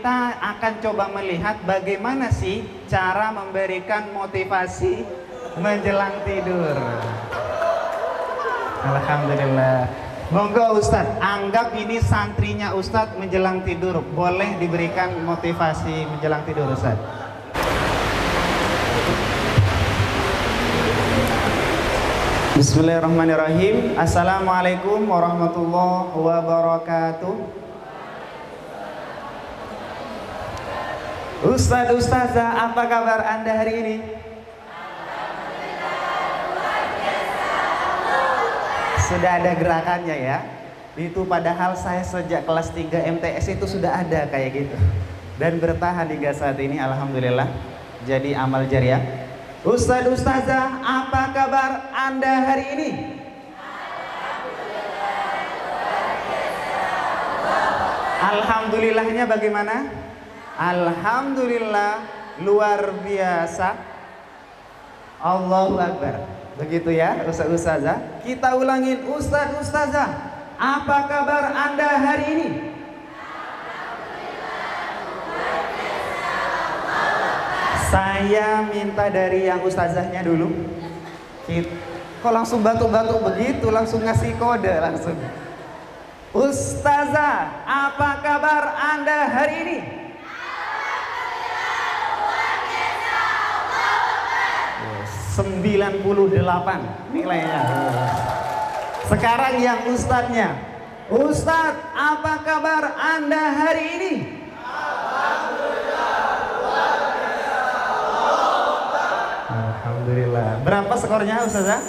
kita akan coba melihat bagaimana sih cara memberikan motivasi menjelang tidur. Alhamdulillah. Monggo Ustadz, anggap ini santrinya Ustadz menjelang tidur. Boleh diberikan motivasi menjelang tidur Ustadz. Bismillahirrahmanirrahim. Assalamualaikum warahmatullahi wabarakatuh. Ustadz, Ustazah, apa kabar Anda hari ini? Sudah ada gerakannya ya. Itu padahal saya sejak kelas 3 MTS itu sudah ada kayak gitu. Dan bertahan hingga saat ini, alhamdulillah. Jadi amal jariah. Ustadz, Ustazah, apa kabar Anda hari ini? Alhamdulillahnya bagaimana? Alhamdulillah luar biasa. Allahu Akbar. Begitu ya Ustadz, Ustazah. Kita ulangin, Ustadz, Ustazah, apa kabar Anda hari ini? Saya minta dari yang Ustazahnya dulu. Kok langsung batuk-batuk begitu, langsung ngasih kode langsung. Ustazah, apa kabar Anda hari ini? 98 nilainya. Sekarang yang Ustadznya. Ustadz, apa kabar Anda hari ini? Alhamdulillah. Berapa skornya Ustazah?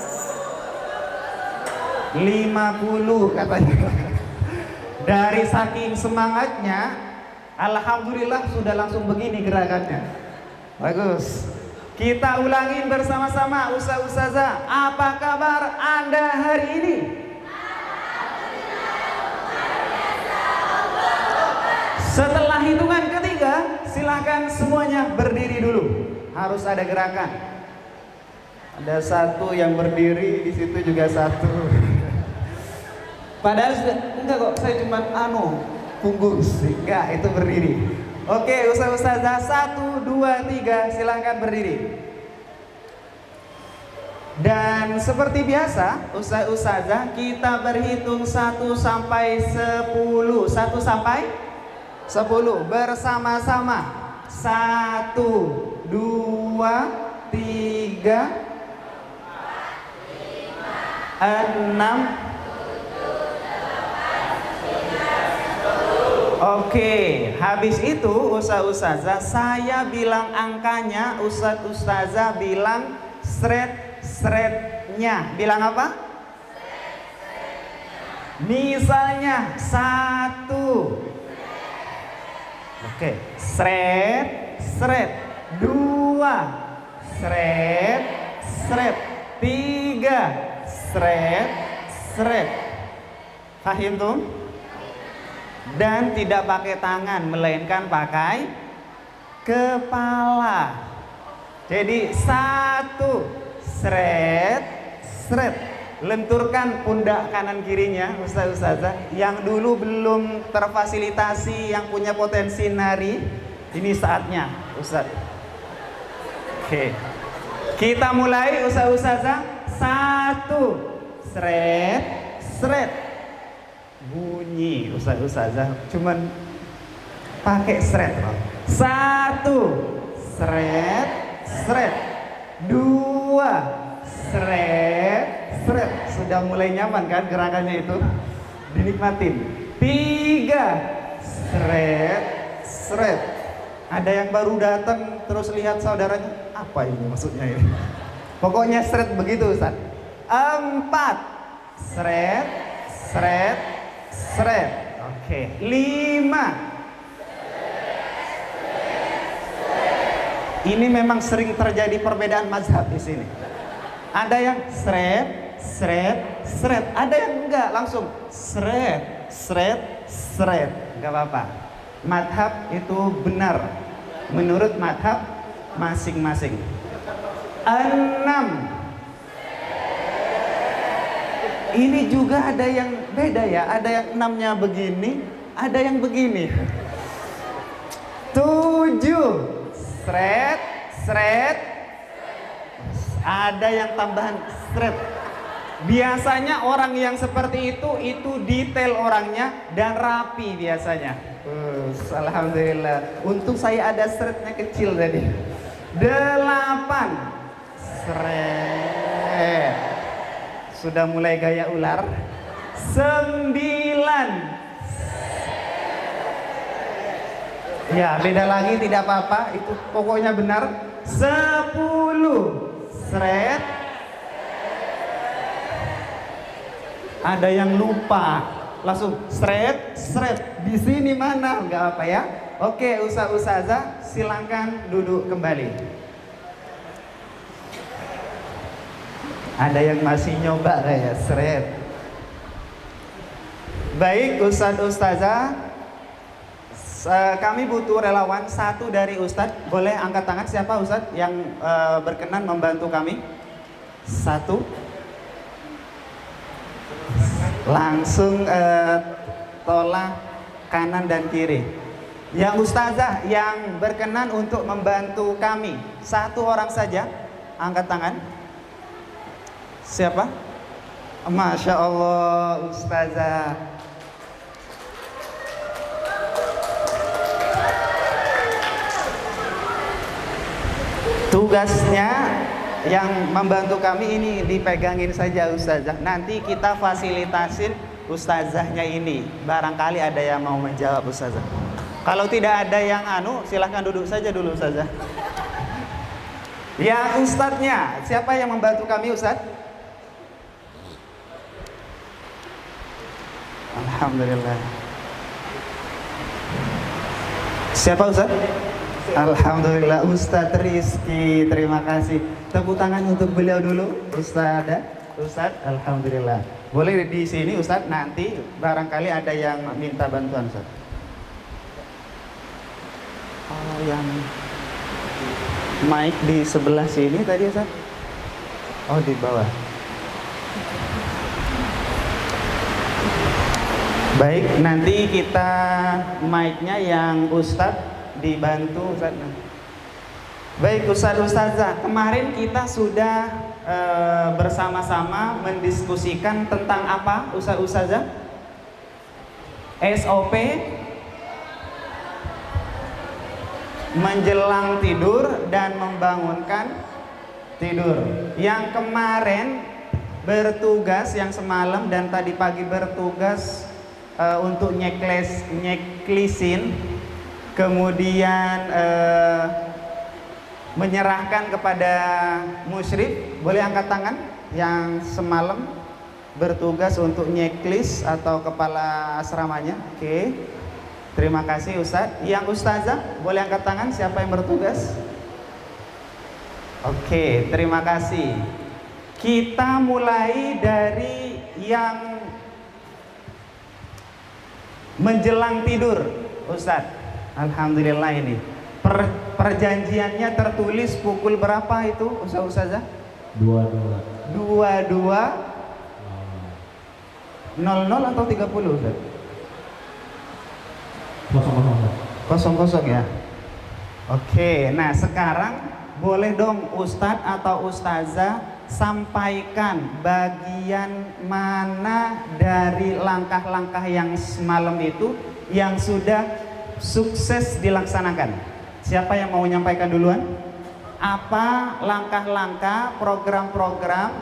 50 katanya. Dari saking semangatnya, alhamdulillah sudah langsung begini gerakannya. Bagus. Kita ulangin bersama-sama, Ustazah, apa kabar Anda hari ini? Setelah hitungan ketiga, silahkan semuanya berdiri dulu. Harus ada gerakan. Ada satu yang berdiri, di situ juga satu. Padahal enggak kok, saya cuma bungkus. Enggak, itu berdiri. Oke, Ustazah, 1, 2, 3, silahkan berdiri. Dan seperti biasa, Ustazah, kita berhitung 1 sampai 10. 1 sampai 10 bersama-sama. 1, 2, 3, 6. Oke, habis itu Ustazah, saya bilang angkanya, Ustazah bilang sret-sretnya. Bilang apa? Misalnya 1. Oke, sret-sret. 2, sret-sret. 3, sret-sret. Paham tuh? Dan tidak pakai tangan, melainkan pakai kepala. Jadi 1, sret, sret. Lenturkan pundak kanan kirinya, Ustazah. Yang dulu belum terfasilitasi, yang punya potensi nari, ini saatnya, Ustaz. Oke. Kita mulai, Ustazah. 1, sret, sret. Bunyi Ustazah, cuman pakai sret. 1, sret, sret. 2, sret, sret. Sudah mulai nyaman kan gerakannya itu? Dinikmatin. 3, sret, sret. Ada yang baru datang terus lihat saudaranya, apa ini maksudnya ini? Pokoknya sret begitu Ustaz. 4, sret, sret, sret. Oke. 5. Ini memang sering terjadi perbedaan mazhab di sini. Ada yang sret, sret, sret. Ada yang enggak, langsung sret, sret, sret. Enggak apa-apa. Madhab itu benar menurut madhab masing-masing. 6. Ini juga ada yang beda ya. Ada yang 6-nya begini, ada yang begini. 7. Sret, sret. Ada yang tambahan sret. Biasanya orang yang seperti itu detail orangnya dan rapi biasanya. Alhamdulillah. Untung saya ada sretnya kecil tadi. 8. Sret. Sudah mulai gaya ular. 9. Ya, beda lagi tidak apa-apa, itu pokoknya benar. 10. Sret. Ada yang lupa, langsung sret, sret. Di sini mana? Enggak apa ya. Oke, Ustazah, silakan duduk kembali. Ada yang masih nyoba ya, sret. Baik, Ustazah. Kami butuh relawan satu dari Ustadz. Boleh angkat tangan siapa Ustadz yang berkenan membantu kami? 1. Langsung tolak kanan dan kiri. Yang Ustazah yang berkenan untuk membantu kami, 1 orang saja. Angkat tangan. Siapa? Masya Allah, Ustazah. Tugasnya yang membantu kami ini dipegangin saja Ustazah. Nanti kita fasilitasin Ustazahnya ini. Barangkali ada yang mau menjawab Ustazah. Kalau tidak ada yang silahkan duduk saja dulu Ustazah. Ya Ustadznya, siapa yang membantu kami Ustaz? Alhamdulillah. Siapa Ustaz? Alhamdulillah, Ustadz Rizky, terima kasih. Tepuk tangan untuk beliau dulu, Ustadz, Alhamdulillah. Boleh di sini Ustadz, nanti barangkali ada yang minta bantuan Ustadz. Oh, yang mic di sebelah sini tadi Ustadz? Oh, di bawah. Baik, nanti kita mic-nya yang Ustadz dibantu Ustaz. Baik Ustazah, kemarin kita sudah bersama-sama mendiskusikan tentang apa Ustazah? SOP menjelang tidur dan membangunkan tidur. Yang kemarin bertugas, yang semalam dan tadi pagi bertugas untuk nyeklisin, kemudian menyerahkan kepada musyrif. Boleh angkat tangan yang semalam bertugas untuk nyeklis atau kepala asramanya. Oke, terima kasih Ustadz. Yang Ustazah boleh angkat tangan siapa yang bertugas? Oke, terima kasih. Kita mulai dari yang menjelang tidur Ustadz. Alhamdulillah ini perjanjiannya tertulis pukul berapa itu Ustazah? 22 00 atau 30 Ustaz? 00 ya. Oke, nah sekarang boleh dong Ustadz atau Ustazah sampaikan bagian mana dari langkah-langkah yang semalam itu yang sudah sukses dilaksanakan. Siapa yang mau menyampaikan duluan? Apa langkah-langkah, program-program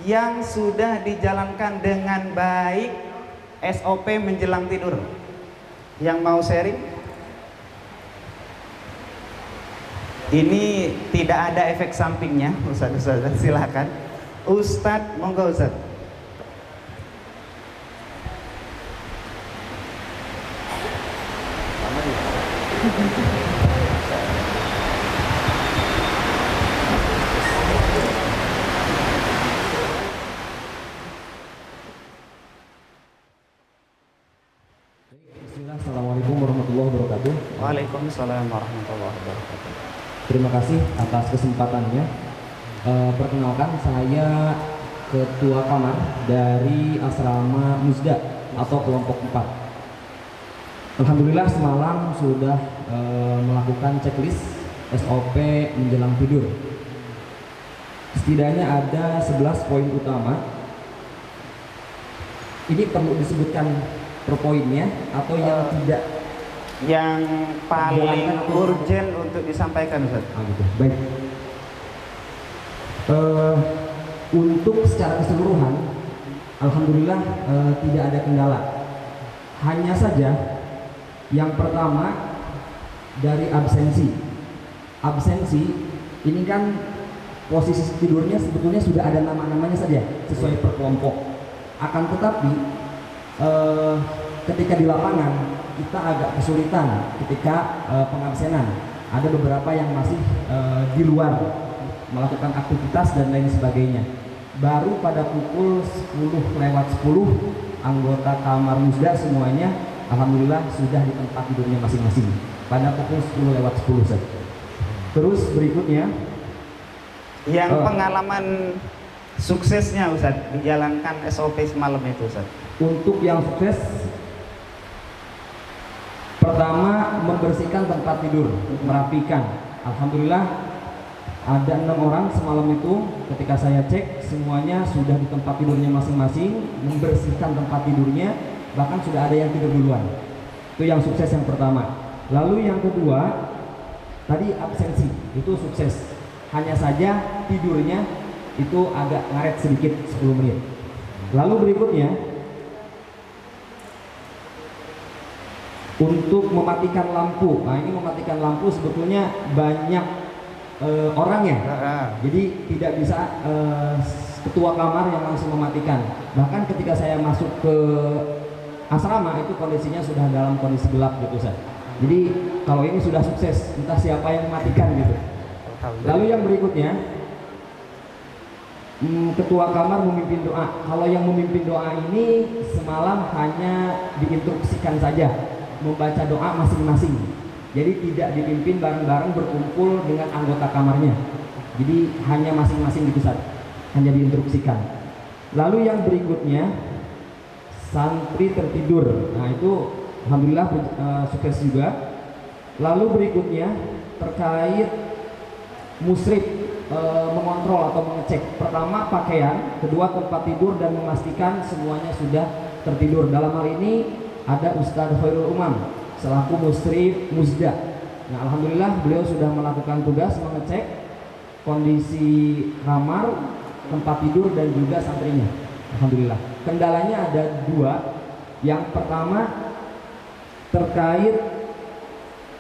yang sudah dijalankan dengan baik SOP menjelang tidur? Yang mau sharing? Ini tidak ada efek sampingnya, Ustaz, silakan. Ustadz, monggo Ustadz. Assalamualaikum warahmatullahi wabarakatuh. Waalaikumsalam warahmatullahi wabarakatuh. Terima kasih atas kesempatannya. Perkenalkan, saya Ketua Kamar dari Asrama Musda atau kelompok 4. Alhamdulillah semalam sudah melakukan checklist SOP menjelang tidur. Setidaknya ada 11 poin utama. Ini perlu disebutkan per poinnya atau yang tidak? Yang paling Jalankan atau- urgent untuk disampaikan, Ustaz. Gitu. Baik. Untuk secara keseluruhan, alhamdulillah tidak ada kendala. Hanya saja yang pertama dari absensi. Absensi ini kan posisi tidurnya sebetulnya sudah ada nama-namanya saja sesuai per kelompok. Akan tetapi ketika di lapangan kita agak kesulitan ketika pengabsenan. Ada beberapa yang masih di luar melakukan aktivitas dan lain sebagainya. Baru pada pukul 10:10 anggota kamar musda semuanya alhamdulillah sudah di tempat tidurnya masing-masing pada pukul 10:10 saja. Terus berikutnya Yang pengalaman suksesnya, Ustaz, menjalankan SOP semalam itu, Ustaz. untuk yang sukses, pertama membersihkan tempat tidur, merapikan. Alhamdulillah ada 6 orang semalam itu ketika saya cek semuanya sudah di tempat tidurnya masing-masing, membersihkan tempat tidurnya, bahkan sudah ada yang tidur duluan. Itu yang sukses yang pertama. Lalu yang kedua, tadi absensi, itu sukses. Hanya saja tidurnya itu agak ngaret sedikit 10 menit. Lalu berikutnya, untuk mematikan lampu. Nah, ini mematikan lampu sebetulnya banyak orang ya. Jadi tidak bisa ketua kamar yang langsung mematikan. Bahkan ketika saya masuk ke asrama itu kondisinya sudah dalam kondisi gelap gitu, Ustaz. Jadi kalau ini sudah sukses, entah siapa yang mematikan gitu. Lalu yang berikutnya, ketua kamar memimpin doa. Kalau yang memimpin doa ini semalam hanya diinstruksikan saja membaca doa masing-masing. Jadi tidak dipimpin bareng-bareng berkumpul dengan anggota kamarnya. Jadi hanya masing-masing gitu saja, hanya diinstruksikan. Lalu yang berikutnya, santri tertidur. Nah itu alhamdulillah sukses juga. Lalu berikutnya terkait musrif, mengontrol atau mengecek. Pertama pakaian, kedua tempat tidur dan memastikan semuanya sudah tertidur. Dalam hal ini ada Ustadz Khairul Umam selaku musrif musda. Nah alhamdulillah beliau sudah melakukan tugas mengecek kondisi kamar, tempat tidur dan juga santrinya. Alhamdulillah. Kendalanya ada 2. Yang pertama terkait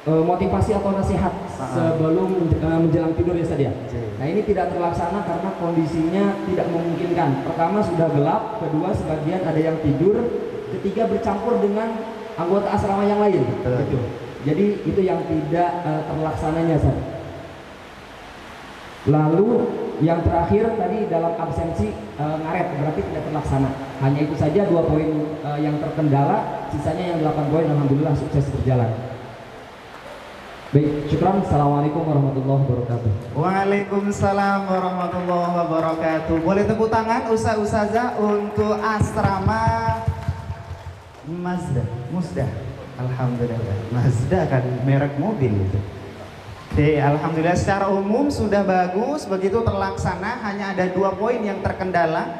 motivasi atau nasihat sebelum menjelang tidur ya saja. Nah ini tidak terlaksana karena kondisinya tidak memungkinkan. Pertama sudah gelap, kedua sebagian ada yang tidur, ketiga bercampur dengan anggota asrama yang lain. Gitu. Jadi itu yang tidak terlaksananya, Sir. Lalu yang terakhir tadi dalam absensi ngaret, berarti tidak terlaksana. Hanya itu saja 2 poin yang terkendala, sisanya yang 8 poin alhamdulillah sukses berjalan. Baik, syukran. Assalamualaikum warahmatullahi wabarakatuh. Waalaikumsalam warahmatullahi wabarakatuh. Boleh tepuk tangan ustazah untuk asrama Musda. Alhamdulillah. Mazda kan merek mobil itu. Oke, alhamdulillah secara umum sudah bagus, begitu terlaksana. Hanya ada 2 poin yang terkendala.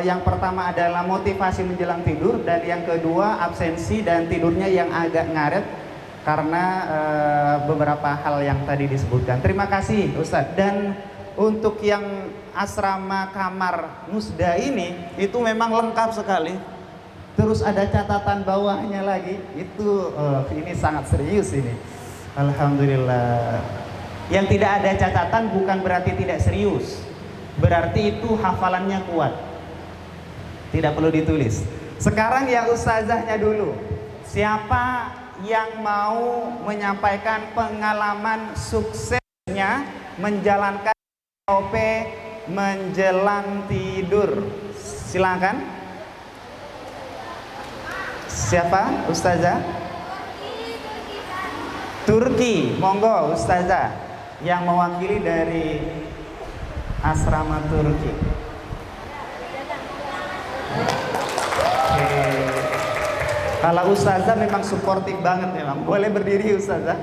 Yang pertama adalah motivasi menjelang tidur, dan yang kedua absensi dan tidurnya yang agak ngaret karena beberapa hal yang tadi disebutkan. Terima kasih Ustadz. Dan untuk yang asrama kamar Musda ini itu memang lengkap sekali. Terus ada catatan bawahnya lagi. Itu ini sangat serius ini. Alhamdulillah. Yang tidak ada catatan bukan berarti tidak serius. Berarti itu hafalannya kuat. Tidak perlu ditulis. Sekarang yang ustazahnya dulu. Siapa yang mau menyampaikan pengalaman suksesnya menjalankan SOP menjelang tidur? Silakan. Siapa? Ustazah? Turki. Monggo ustazah yang mewakili dari asrama Turki. Kalau ustazah memang suportif banget memang. Boleh berdiri ustazah?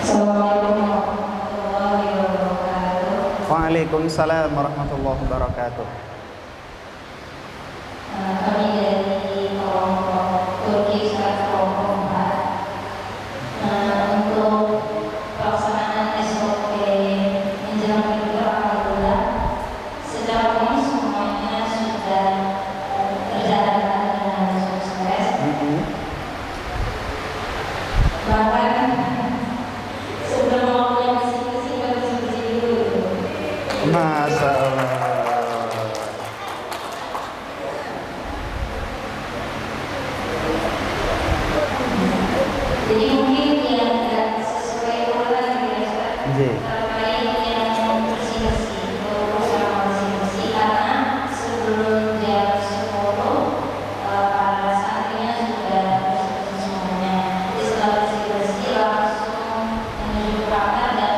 Assalamualaikum warahmatullahi wabarakatuh. Waalaikumsalam warahmatullahi wabarakatuh. Kami dari kelompok Turki kelompok 4. Untuk pelaksanaan SOP menjelang Idul Adha, sejauh ini semuanya sudah terjalankan dengan sukses. Bahkan sebelum waktunya bersih-bersih, bersih-bersih dulu. Masya Allah. Jadi mungkin yang tidak sesuai urutan terkait yang bersih-bersih, berusaha bersih-bersih, karena sebelum jam 10 para santrinya sudah bersih-bersih semuanya. Jadi setelah bersih-bersih langsung menuju kamar dan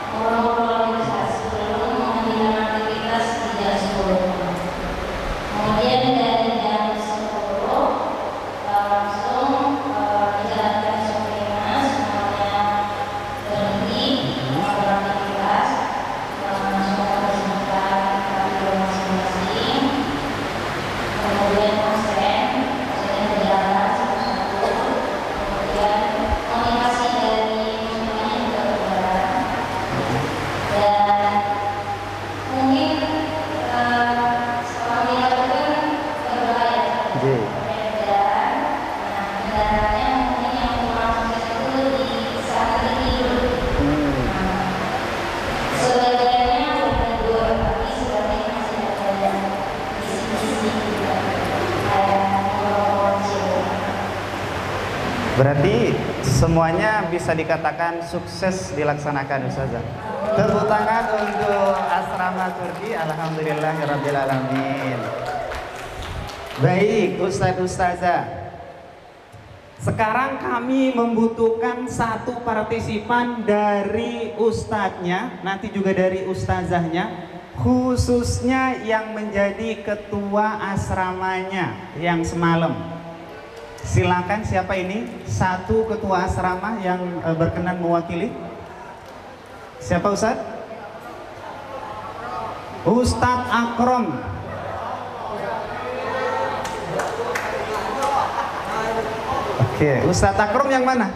ngobrol-ngobrol sebelum menghentikan aktivitas di jam 10. Kemudian dari jam 10 langsung dijalankan sopirnya, semuanya berhenti beraktivitas, semua bersihkan kamar masing-masing. Kemudian absen berjalan satu-satu. Kemudian komunikasi dari semuanya juga berjalan. Dan mungkin setelah dilakukan berbahaya. Dan kendalanya mungkin yang kurang sukses itu di saat tidur. Sebagiannya sudah tidur, tapi sebagian masih ada bisik-bisik juga, kayak ngomong kecil. Berarti semuanya bisa dikatakan sukses dilaksanakan ustazah. Tepuk tangan untuk asrama Turki. Alhamdulillahirabbil alamin. Baik, ustazah. Sekarang kami membutuhkan satu partisipan dari ustadznya, nanti juga dari ustazahnya, khususnya yang menjadi ketua asramanya yang semalam. Silakan, siapa ini? Satu ketua asrama yang berkenan mewakili. Siapa Ustadz? Ustadz Akrom. Oke, Ustadz Akrom yang mana?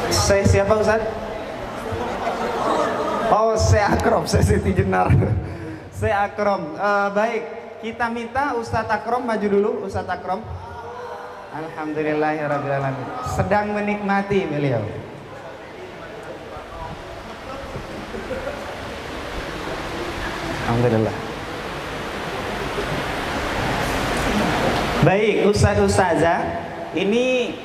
Saya siapa Ustadz? Oh, saya Akrom, saya Siti Jenar. Saya Akrom. Baik, kita minta Ustadz Akrom maju dulu, Ustadz Akrom. Alhamdulillahirrahmanirrahim. Sedang menikmati beliau. Alhamdulillah. Baik, ustazah, ini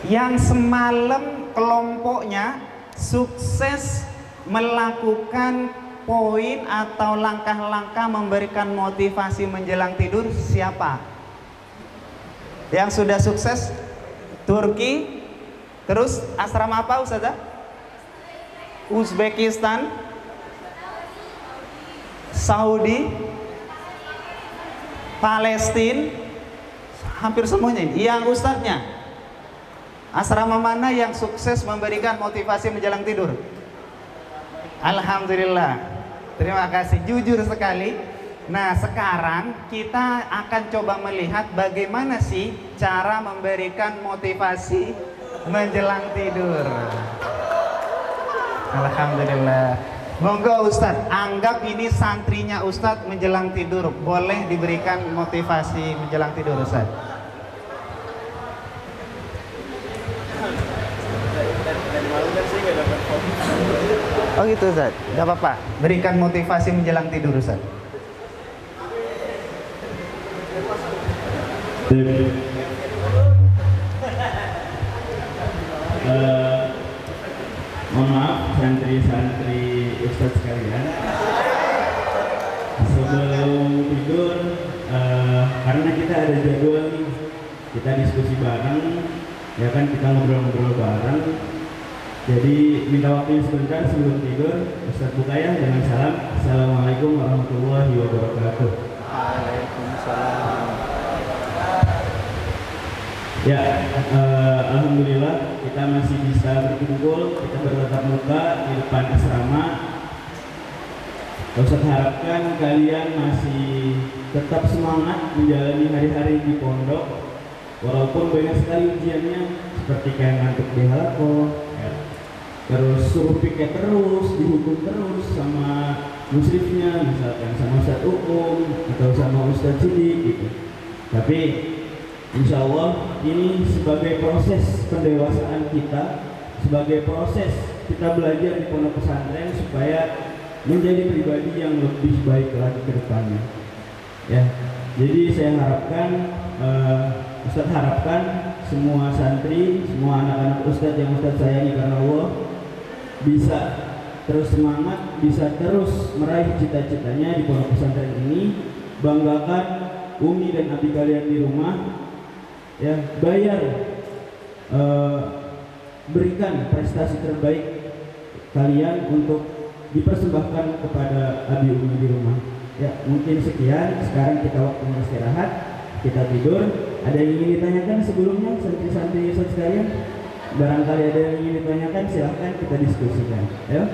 yang semalam kelompoknya sukses melakukan poin atau langkah-langkah memberikan motivasi menjelang tidur siapa? Yang sudah sukses? Turki. Terus asrama apa ustazah? Uzbekistan, Saudi, Palestina, hampir semuanya ini. Yang ustadznya, asrama mana yang sukses memberikan motivasi menjelang tidur? Alhamdulillah, terima kasih, jujur sekali. Nah, sekarang kita akan coba melihat bagaimana sih cara memberikan motivasi menjelang tidur. Alhamdulillah. Monggo Ustadz, anggap ini santrinya Ustadz menjelang tidur. Boleh diberikan motivasi menjelang tidur Ustadz. Oh gitu Ustadz, gak apa-apa. Berikan motivasi menjelang tidur Ustadz. Mohon maaf santri-santri Ustadz sekalian, sebelum tidur karena kita ada jadwal nih, kita diskusi bareng, ya kan, kita ngobrol-ngobrol bareng. Jadi minta waktunya sebentar sebelum tidur. Ustaz buka ya dengan salam. Assalamualaikum warahmatullahi wabarakatuh. Waalaikumsalam. Ya, alhamdulillah kita masih bisa berkumpul, kita bertatap muka di depan asrama. Ustaz harapkan kalian masih tetap semangat menjalani hari-hari di pondok, walaupun banyak sekali ujiannya, seperti kayak ngantuk di halaqah, ya. Terus suruh piket terus, dihukum terus sama musyrifnya, misalkan sama Ustaz Ukum atau sama Ustaz Sidik gitu. Tapi insya Allah ini sebagai proses pendewasaan kita, sebagai proses kita belajar di pondok pesantren supaya menjadi pribadi yang lebih baik lagi ke depannya. Ya, jadi saya harapkan, Ustaz harapkan semua santri, semua anak-anak Ustaz yang Ustaz sayangi karena Allah bisa terus semangat, bisa terus meraih cita-citanya di pondok pesantren ini, banggakan umi dan abi kalian di rumah. Ya, bayar, berikan prestasi terbaik kalian untuk dipersembahkan kepada abi umi di rumah. Ya, mungkin sekian. Sekarang kita waktunya istirahat, kita tidur. Ada yang ingin ditanyakan sebelumnya, santri-santri sekalian? Barangkali ada yang ingin ditanyakan, silahkan kita diskusikan. Ya.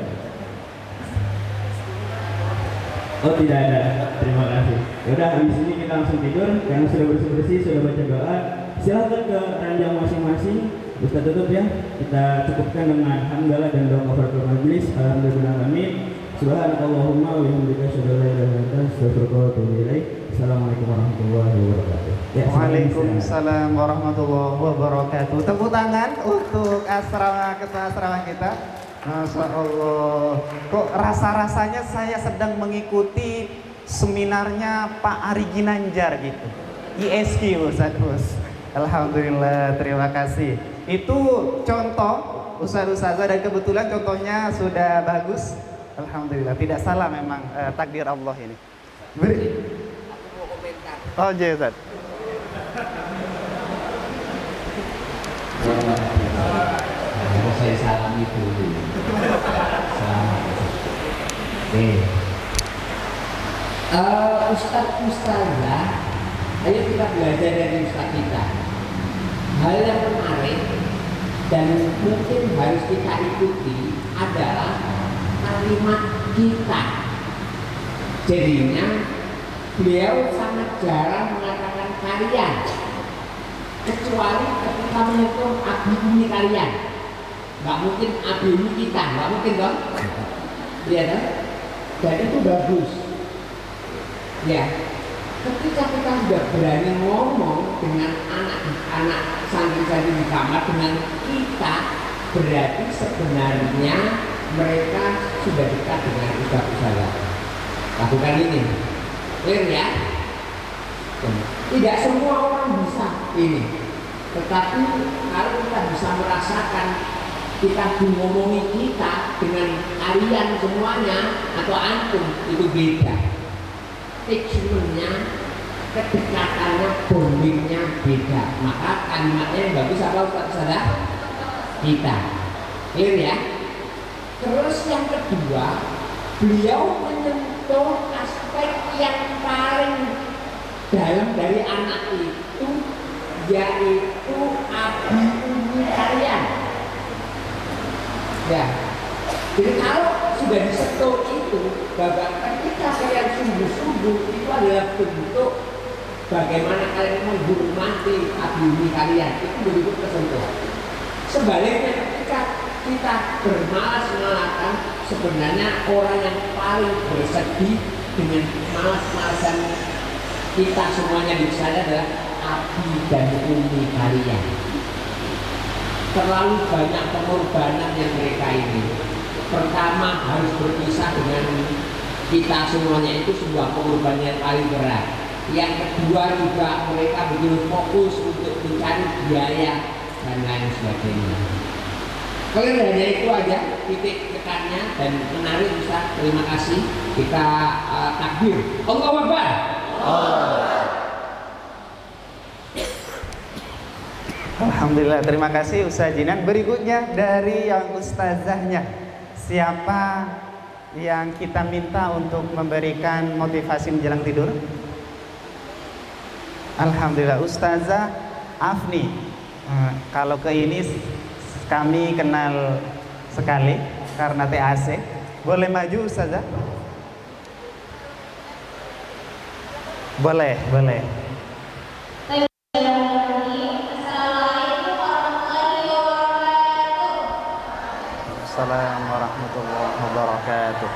Oh, tidak ada. Terima kasih. Yaudah, habis ini kita langsung tidur karena sudah bersih-bersih, sudah baca doa. Silahkan ke ranjang masing-masing. Ustaz tutup ya. Kita cukupkan dengan hamdalah dan doa kafaratul majelis. Alhamdulillahirabbil Subhanakallahumma wa bihamdika asyhadu an la ilaha illa anta astaghfiruka wa atubu ilaik. Assalamualaikum warahmatullahi wabarakatuh. Ya, Waalaikumsalam warahmatullahi wabarakatuh. Tepuk tangan untuk ketua asrama kita. Masya Allah. Kok rasa-rasanya saya sedang mengikuti seminarnya Pak Ari Ginanjar gitu. ISQ Ustaz. Alhamdulillah, terima kasih. Itu contoh Ustaz-Ustazah dan kebetulan contohnya sudah bagus. Alhamdulillah, tidak salah memang takdir Allah ini. Oh, iya Ustaz. Saya salami dulu. Salam. Ustazah, ayo kita belajar dari Ustaz kita. Hal yang menarik dan mungkin harus kita ikuti adalah kalimat kita. Jadinya beliau sangat jarang mengatakan kalian, kecuali ketika menyentuh abi umi kalian. Nggak mungkin abi umi kita, nggak mungkin dong. Iya dong. Dan itu bagus. Ya, ketika kita sudah berani ngomong dengan anak-anak santri-santri di kamar dengan kita, berarti sebenarnya mereka sudah dekat dengan ustaz-ustazah. Lakukan ini, clear ya? Tidak semua orang bisa ini, tetapi kalau kita bisa merasakan kita ngomongi kita dengan kalian semuanya atau antum, itu beda. Fixmentnya, kedekatannya, bondingnya beda. Maka kalimatnya yang bagus apa Ustaz? Kita, clear ya? Terus yang kedua, beliau menyentuh aspek yang paling dalam dari anak itu, yaitu abi umi kalian. Ya, jadi kalau sudah disentuh itu, bahwa ketika kalian sungguh-sungguh, itu adalah bentuk bagaimana kalian menghormati abi umi kalian, itu begitu tersentuh. Sebaliknya ketika kita bermalas-malasan, sebenarnya orang yang paling bersedih dengan malas-malasan kita semuanya di sana adalah abi dan umi kalian. Terlalu banyak pengorbanan yang mereka ini. Pertama, harus berpisah dengan kita semuanya, itu sebuah pengorbanan yang paling berat. Yang kedua juga mereka begitu fokus untuk mencari biaya dan lain sebagainya. Kalian hanya itu aja titik tekannya dan menarik Ustaz. Terima kasih. Kita takbir. Allahu Akbar. Alhamdulillah, terima kasih Ustaz Jinan. Berikutnya dari yang ustazahnya, siapa yang kita minta untuk memberikan motivasi menjelang tidur? Alhamdulillah, Ustazah Afni. Kalau ke ini kami kenal sekali karena TAC. Boleh maju Ustazah? Boleh, boleh. Assalamualaikum warahmatullahi wabarakatuh.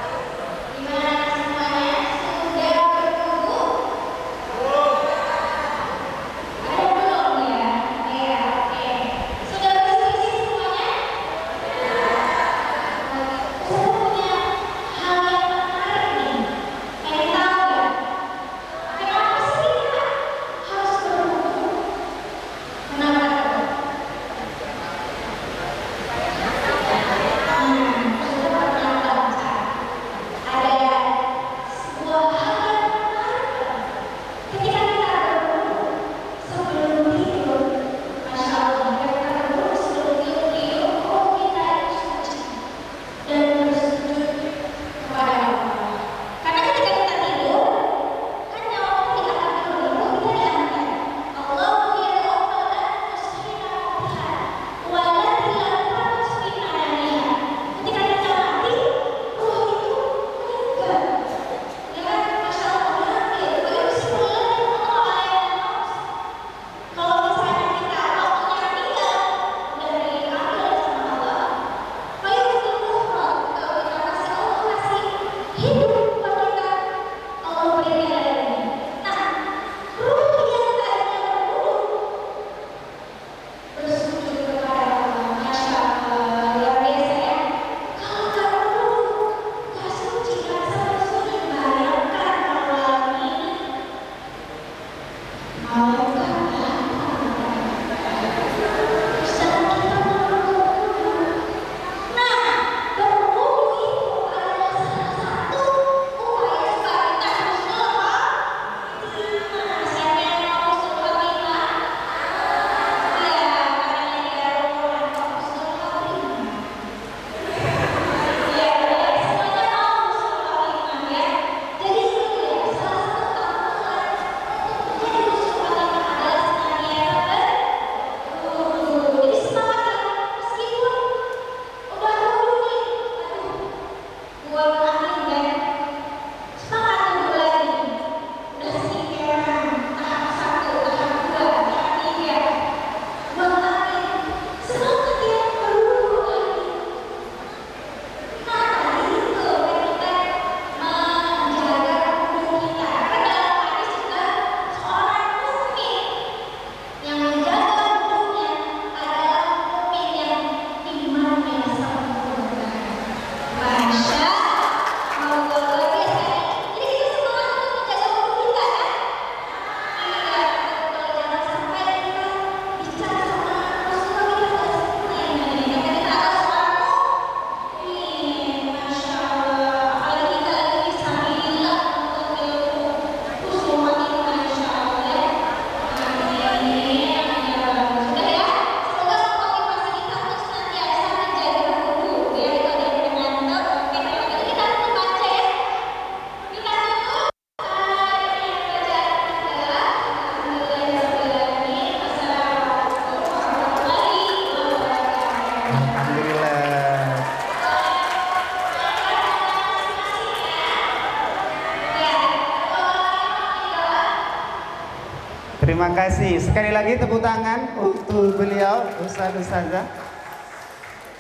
Terima kasih. Sekali lagi tepuk tangan untuk beliau, Ustazah.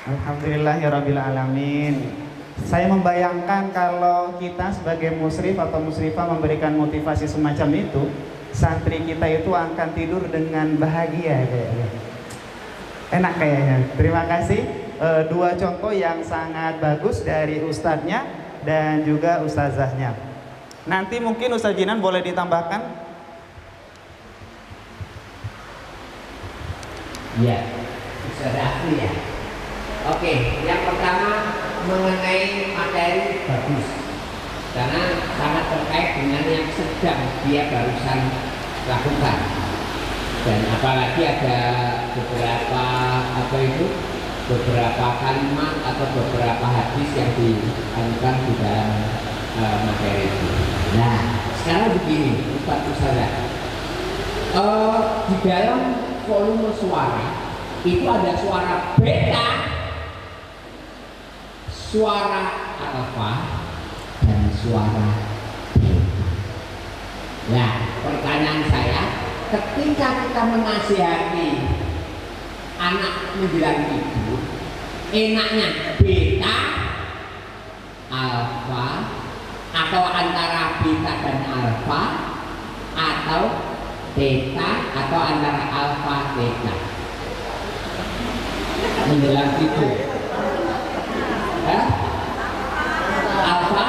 Alhamdulillahirabbil alamin. Saya membayangkan kalau kita sebagai musrif atau musrifah memberikan motivasi semacam itu, santri kita itu akan tidur dengan bahagia kayaknya. Enak kayaknya. Terima kasih. Dua contoh yang sangat bagus dari ustadznya dan juga ustazahnya. Nanti mungkin Ustaz Jinan boleh ditambahkan. Ya, Ustaz Afri ya. Oke, yang pertama mengenai materi bagus karena sangat terkait dengan yang sedang dia barusan lakukan, dan apalagi ada beberapa apa itu beberapa kalimat atau beberapa hadis yang dianukan di dalam materi itu. Nah, sekarang begini, Ustaz, di dalam volume suara itu ada suara beta, suara alfa, dan suara beta. Nah, pertanyaan saya, ketika kita menasihati anak menjelang tidur, enaknya beta, alfa, atau antara beta dan alfa, atau theta, atau antara alfa theta menjelang tidur? Alfa,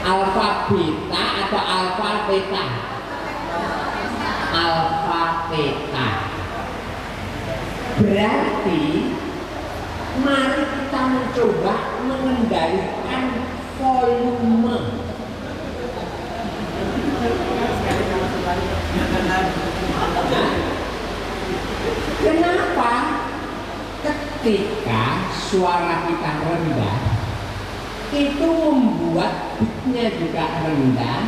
alfa beta atau alfa theta? Alfa theta. Berarti mari kita mencoba mengendalikan volume. Kenapa? Ketika suara kita rendah, itu membuat beatnya juga rendah,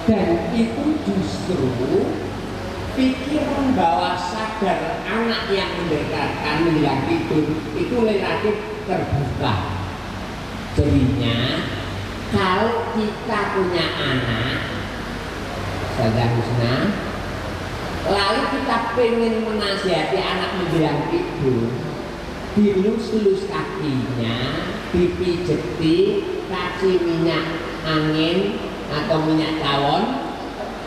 dan itu justru pikiran bawah sadar anak yang mendengarkan menjelang tidur itu relatif terbuka. Jadinya kalau kita punya anak, Ustazah Husna, lalu kita pengen menasihati anak menjelang tidur, dilus-lus kakinya, dipijeti, kasih minyak angin atau minyak tawon,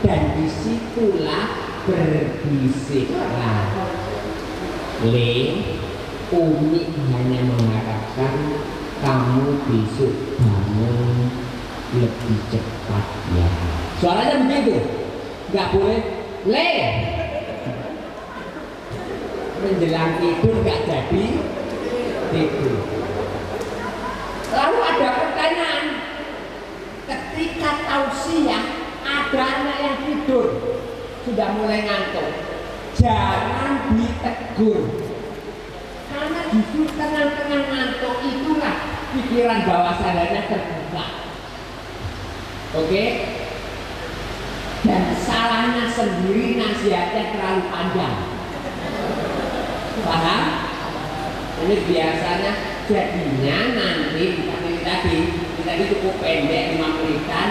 dan disitulah berbisiklah. Umi hanya mengharapkan kamu besok bangun lebih cepat ya. Suaranya begitu, nggak boleh menjelang tidur nggak jadi tidur. Lalu ada pertanyaan, ketika tausiah ada anak yang tidur sudah mulai ngantuk, jangan ditegur, karena justru tengah-tengah ngantuk itulah pikiran bawah sadarnya terbuka. Oke? Dan salahnya sendiri nasihatnya terlalu panjang. Paham? Ini biasanya jadinya nanti tadi cukup pendek 5 menitan.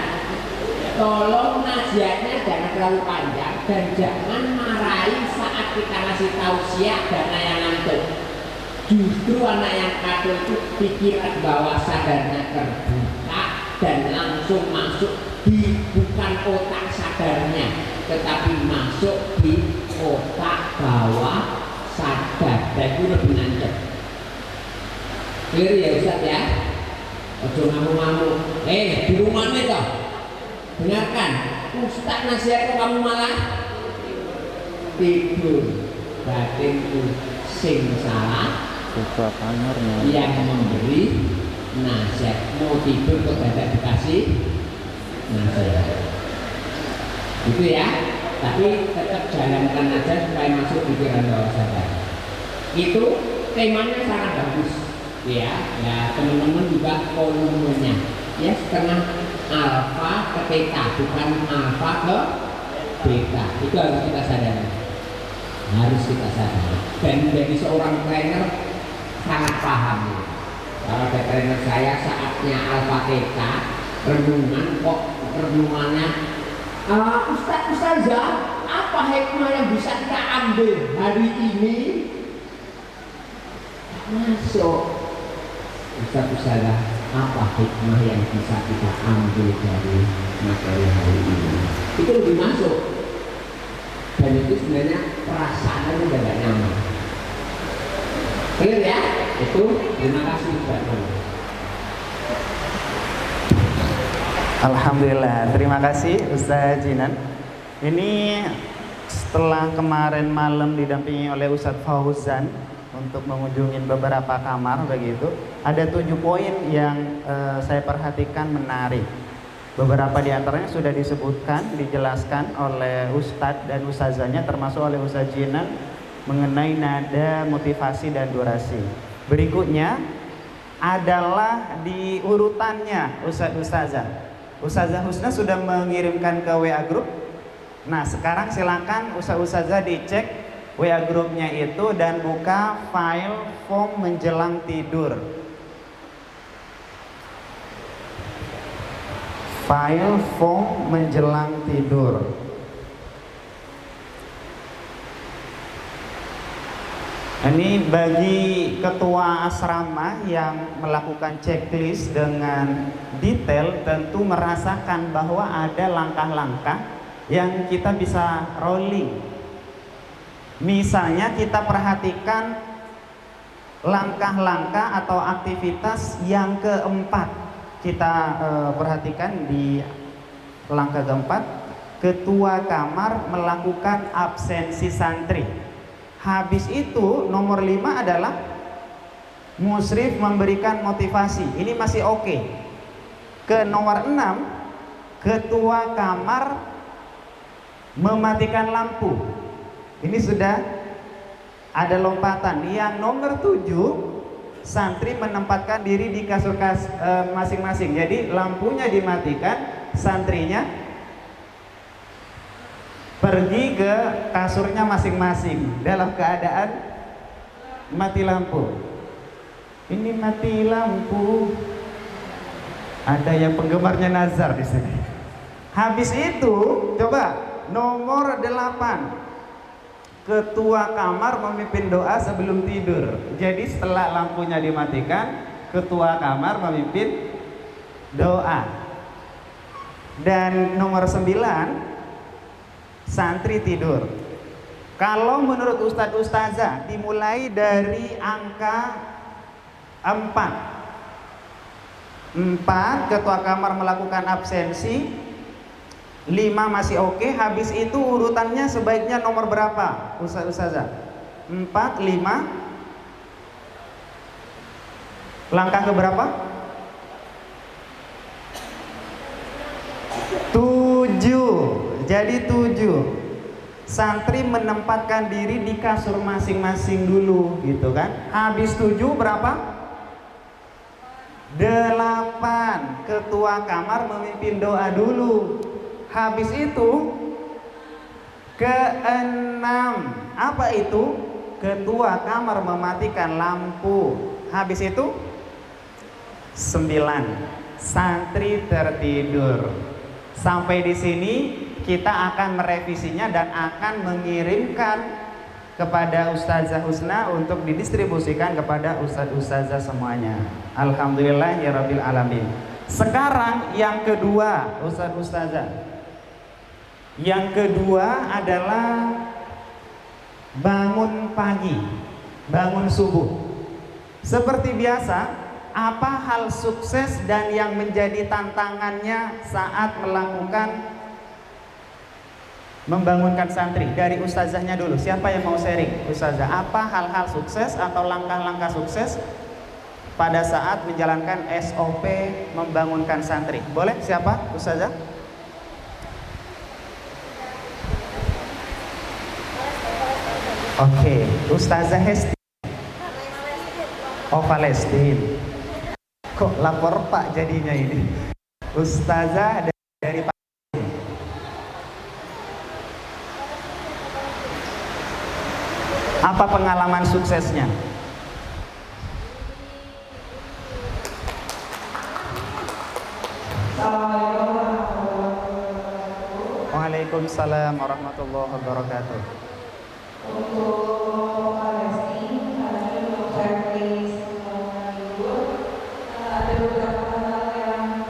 Tolong nasihatnya jangan terlalu panjang dan jangan marahi saat kita ngasih tausiah dan anak yang ngantuk. Justru anak yang ngantuk itu pikiran bawah sadarnya terbuka dan langsung masuk di bukan otak sadarnya, tetapi masuk di otak bawah sadar, dan itu lebih nancep. Clear ya Ustaz ya? Ojo ngamuk-ngamuk. Di rumah nih toh, dengarkan, Ustaz nasihat kamu malah tidur. Batinku sing salah, yang memberi nasihat. Mau tidur kok tidak dikasih nasihat. Itu ya. Tapi tetap jalankan aja supaya masuk pikiran bawah sadar. Itu temanya sangat bagus. Ya teman-teman juga volumenya ya setengah alfa ke theta, bukan alfa ke beta. Itu harus kita sadari, dan menjadi seorang trainer sangat paham. Kalau ada trainer saya saatnya alfa theta renungan, kok renungannya Ustazah, apa hikmah yang bisa kita ambil hari ini? Masuk Ustazah, apa hikmah yang bisa kita ambil dari materi hari ini? Itu lebih masuk. Dan itu sebenarnya perasaannya udah gak nyaman. Clear ya? Itu terima kasih Ustaz. Alhamdulillah, terima kasih Ustaz Jinan. Ini setelah kemarin malam didampingi oleh Ustadz Fauzan untuk mengunjungi beberapa kamar begitu, ada 7 poin yang saya perhatikan menarik. Beberapa di antaranya sudah disebutkan, dijelaskan oleh Ustadz dan Ustazanya, termasuk oleh Ustadz Jinan. mengenai nada, motivasi, dan durasi. Berikutnya adalah di urutannya Ustazah. Ustazah Husna sudah mengirimkan ke WA Group. Nah, sekarang silakan Ustazah dicek WA grupnya itu dan buka file form menjelang tidur. File form menjelang tidur. Ini bagi ketua asrama yang melakukan checklist dengan detail, tentu merasakan bahwa ada langkah-langkah yang kita bisa rolling. Misalnya kita perhatikan langkah-langkah atau aktivitas yang keempat. Kita perhatikan di langkah keempat, ketua kamar melakukan absensi santri. Habis itu nomor 5 adalah musyrif memberikan motivasi. Ini masih oke. Ke nomor 6, ketua kamar mematikan lampu. Ini sudah ada lompatan. Yang nomor 7, santri menempatkan diri di kasur masing-masing. Jadi lampunya dimatikan, santrinya pergi ke kasurnya masing-masing dalam keadaan mati lampu. Ini mati lampu. Ada yang penggemarnya Nazar di sini. Habis itu, coba nomor 8, ketua kamar memimpin doa sebelum tidur. Jadi setelah lampunya dimatikan, ketua kamar memimpin doa. Dan nomor 9, santri tidur. Kalau menurut Ustadz Ustazah dimulai dari angka 4, ketua kamar melakukan absensi, 5 masih oke. Habis itu urutannya sebaiknya nomor berapa Ustadz Ustazah? 4, 5, langkah ke berapa? 7. Jadi 7, santri menempatkan diri di kasur masing-masing dulu, gitu kan? Habis 7 berapa? 8, ketua kamar memimpin doa dulu. Habis itu ke-6, apa itu? Ketua kamar mematikan lampu. Habis itu 9, santri tertidur. Sampai di sini kita akan merevisinya dan akan mengirimkan kepada Ustazah Husna untuk didistribusikan kepada Ustaz-Ustazah semuanya. Alhamdulillah ya Rabbil Alamin. Sekarang yang kedua, Ustazah. Yang kedua adalah bangun pagi, bangun subuh. Seperti biasa, apa hal sukses dan yang menjadi tantangannya saat membangunkan santri? Dari ustazahnya dulu. Siapa yang mau sharing? Ustazah, apa hal-hal sukses atau langkah-langkah sukses pada saat menjalankan SOP membangunkan santri? Boleh? Siapa? Ustazah? Oke, Ustazah Hesti. Oh, Palestina. Kok lapor Pak jadinya ini? Ustazah dari apa pengalaman suksesnya? Waalaikumsalam warahmatullahi wabarakatuh. Untuk Palestina, kami checklist libur, ada beberapa hal yang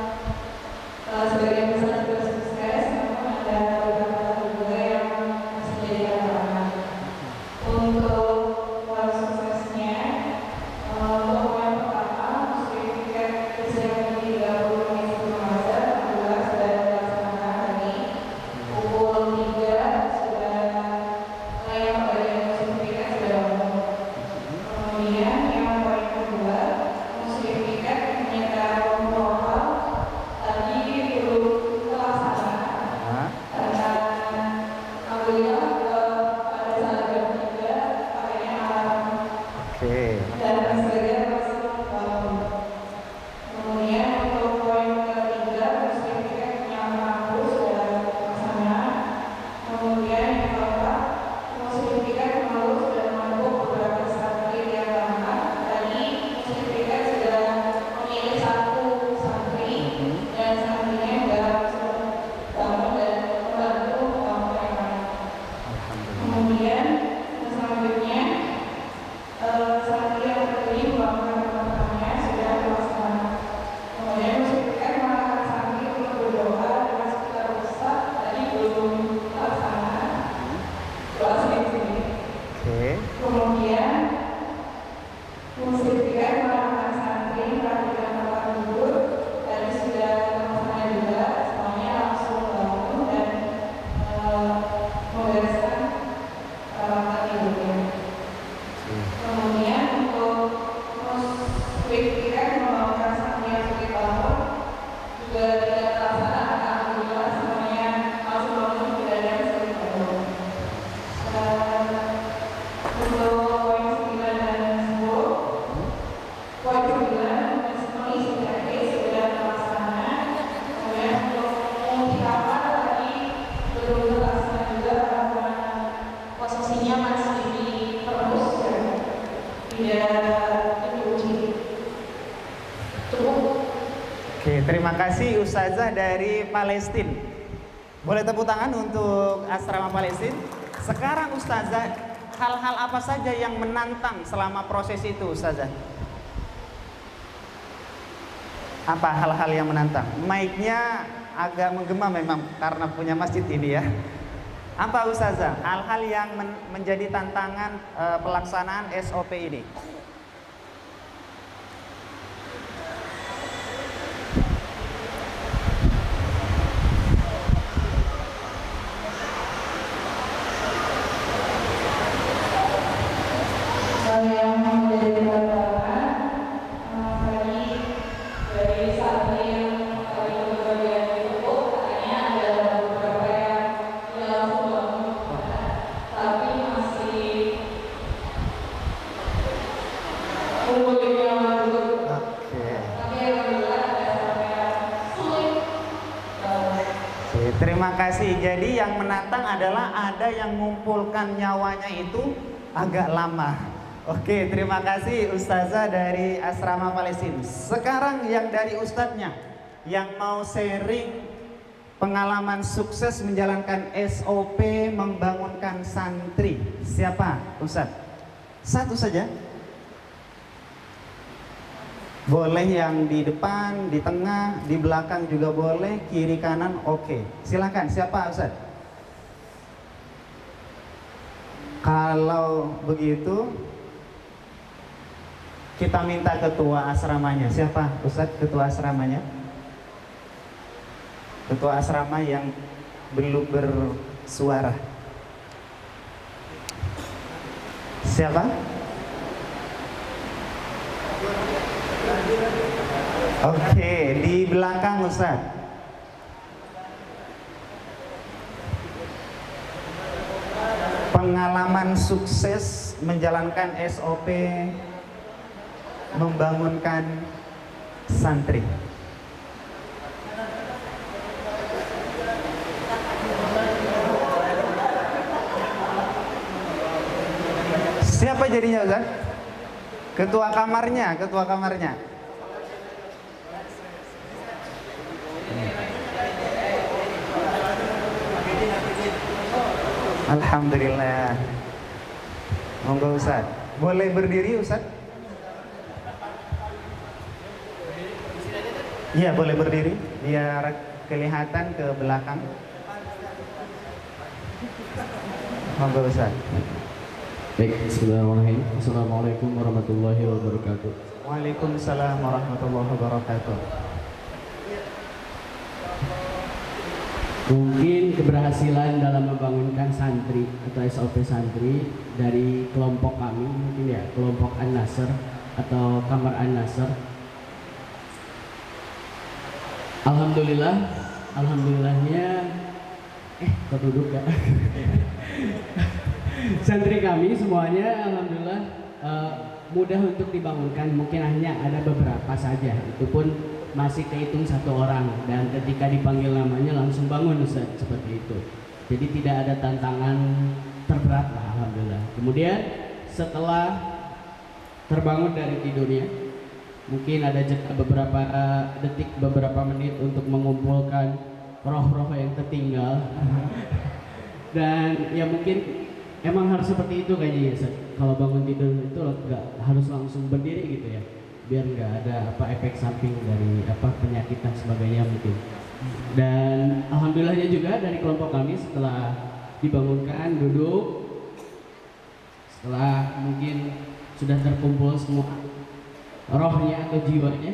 sebagian besar sudah sukses, namun ada beberapa hal juga yang masih jadi tantangan. Untuk hal suksesnya, untuk yang pertama, musyrif kesiapan 30 menit sebelum azan adalah sudah dilaksanakan hari pukul 3 sudah yang bagian Oke. Dan sebagai kemudian untuk poin ketiga sertifikat yang kampus dan pelaksana. Kemudian yang keempat sertifikat kampus dan mampu beberapa santri yang lama. Tadi sertifikat sudah memilih satu santri dan santrinya dalam bangun dan membantu mereka. Kemudian selanjutnya santri yang terpilih melakukan pertemuannya sudah terlaksana. Kemudian sertifikat melakukan santri untuk berdoa dengan sekitar Ustaz tadi belum terlaksana. Doa sendiri. Oke. Kemudian sertifikat melakukan santri melakukan tempat tidur tadi sudah terlaksana juga. Semuanya langsung bangun dan membereskan tempat tidurnya. Kemudian untuk sertifikat membawakan santri yang sakit bangun juga tidak terlaksana. Alhamdulillah semuanya langsung bangun, tidak ada yang sakit bangun. Untuk poin 9 dan 10, poin 9 mengisi checklist sudah terlaksana. Kemudian untuk fungsi kamar tadi belum terlaksana juga karena posisinya masih di perpus ya, tidak diuji. Cukup. Oke, terima kasih Ustazah dari Palestina. Boleh tepuk tangan untuk asrama Palestina. Sekarang Ustazah, hal-hal apa saja yang menantang selama proses itu Ustazah? Apa hal-hal yang menantang? Mic-nya agak menggema memang karena punya masjid ini ya. Apa Ustazah? Hal-hal yang menjadi tantangan pelaksanaan SOP ini? Yang menjadi tantangan tadi dari santri yang tadi berbagian itu katanya ada beberapa yang langsung bangun, tapi masih kumpulin yang dulu. Oke. Tapi alhamdulillah ada yang sulit. Oke, terima kasih. Jadi yang menantang adalah ada yang mengumpulkan nyawanya itu agak lama. Oke, terima kasih Ustazah dari Asrama Palestina. Sekarang yang dari Ustadznya yang mau sharing pengalaman sukses menjalankan SOP membangunkan santri. Siapa Ustadz? Satu saja. Boleh yang di depan, di tengah, di belakang juga boleh, kiri kanan oke. Silakan, siapa Ustadz? Kalau begitu kita minta ketua asramanya. Siapa Ustadz ketua asramanya? Ketua asrama yang belum bersuara. Siapa? Oke, di belakang Ustadz. Pengalaman sukses menjalankan SOP membangunkan santri. Siapa jadinya Ustaz? Ketua kamarnya, ketua kamarnya. Alhamdulillah. Monggo Ustaz. Boleh berdiri Ustaz? Iya, boleh berdiri biar kelihatan ke belakang. Monggo Ustaz. Baik, bismillahirrahmanirrahim. Assalamualaikum warahmatullahi wabarakatuh. Waalaikumsalam warahmatullahi wabarakatuh. Mungkin keberhasilan dalam membangunkan santri atau SOP santri dari kelompok kami, mungkin ya kelompok An-Nasr atau Kamar An-Nasr. Alhamdulillahnya kok duduk ya. Santri kami semuanya alhamdulillah mudah untuk dibangunkan, mungkin hanya ada beberapa saja, itu pun masih kehitung satu orang, dan ketika dipanggil namanya langsung bangun Ustaz, seperti itu. Jadi tidak ada tantangan terberat lah, alhamdulillah. Kemudian setelah terbangun dari tidurnya, mungkin ada jeda beberapa detik, beberapa menit untuk mengumpulkan roh-roh yang tertinggal. Dan ya mungkin emang harus seperti itu kayaknya ya Ustaz. Kalau bangun tidur itu nggak harus langsung berdiri gitu ya, biar nggak ada efek samping dari penyakit dan sebagainya mungkin. Dan alhamdulillahnya juga dari kelompok kami setelah dibangunkan duduk, setelah mungkin sudah terkumpul semua rohnya atau jiwanya,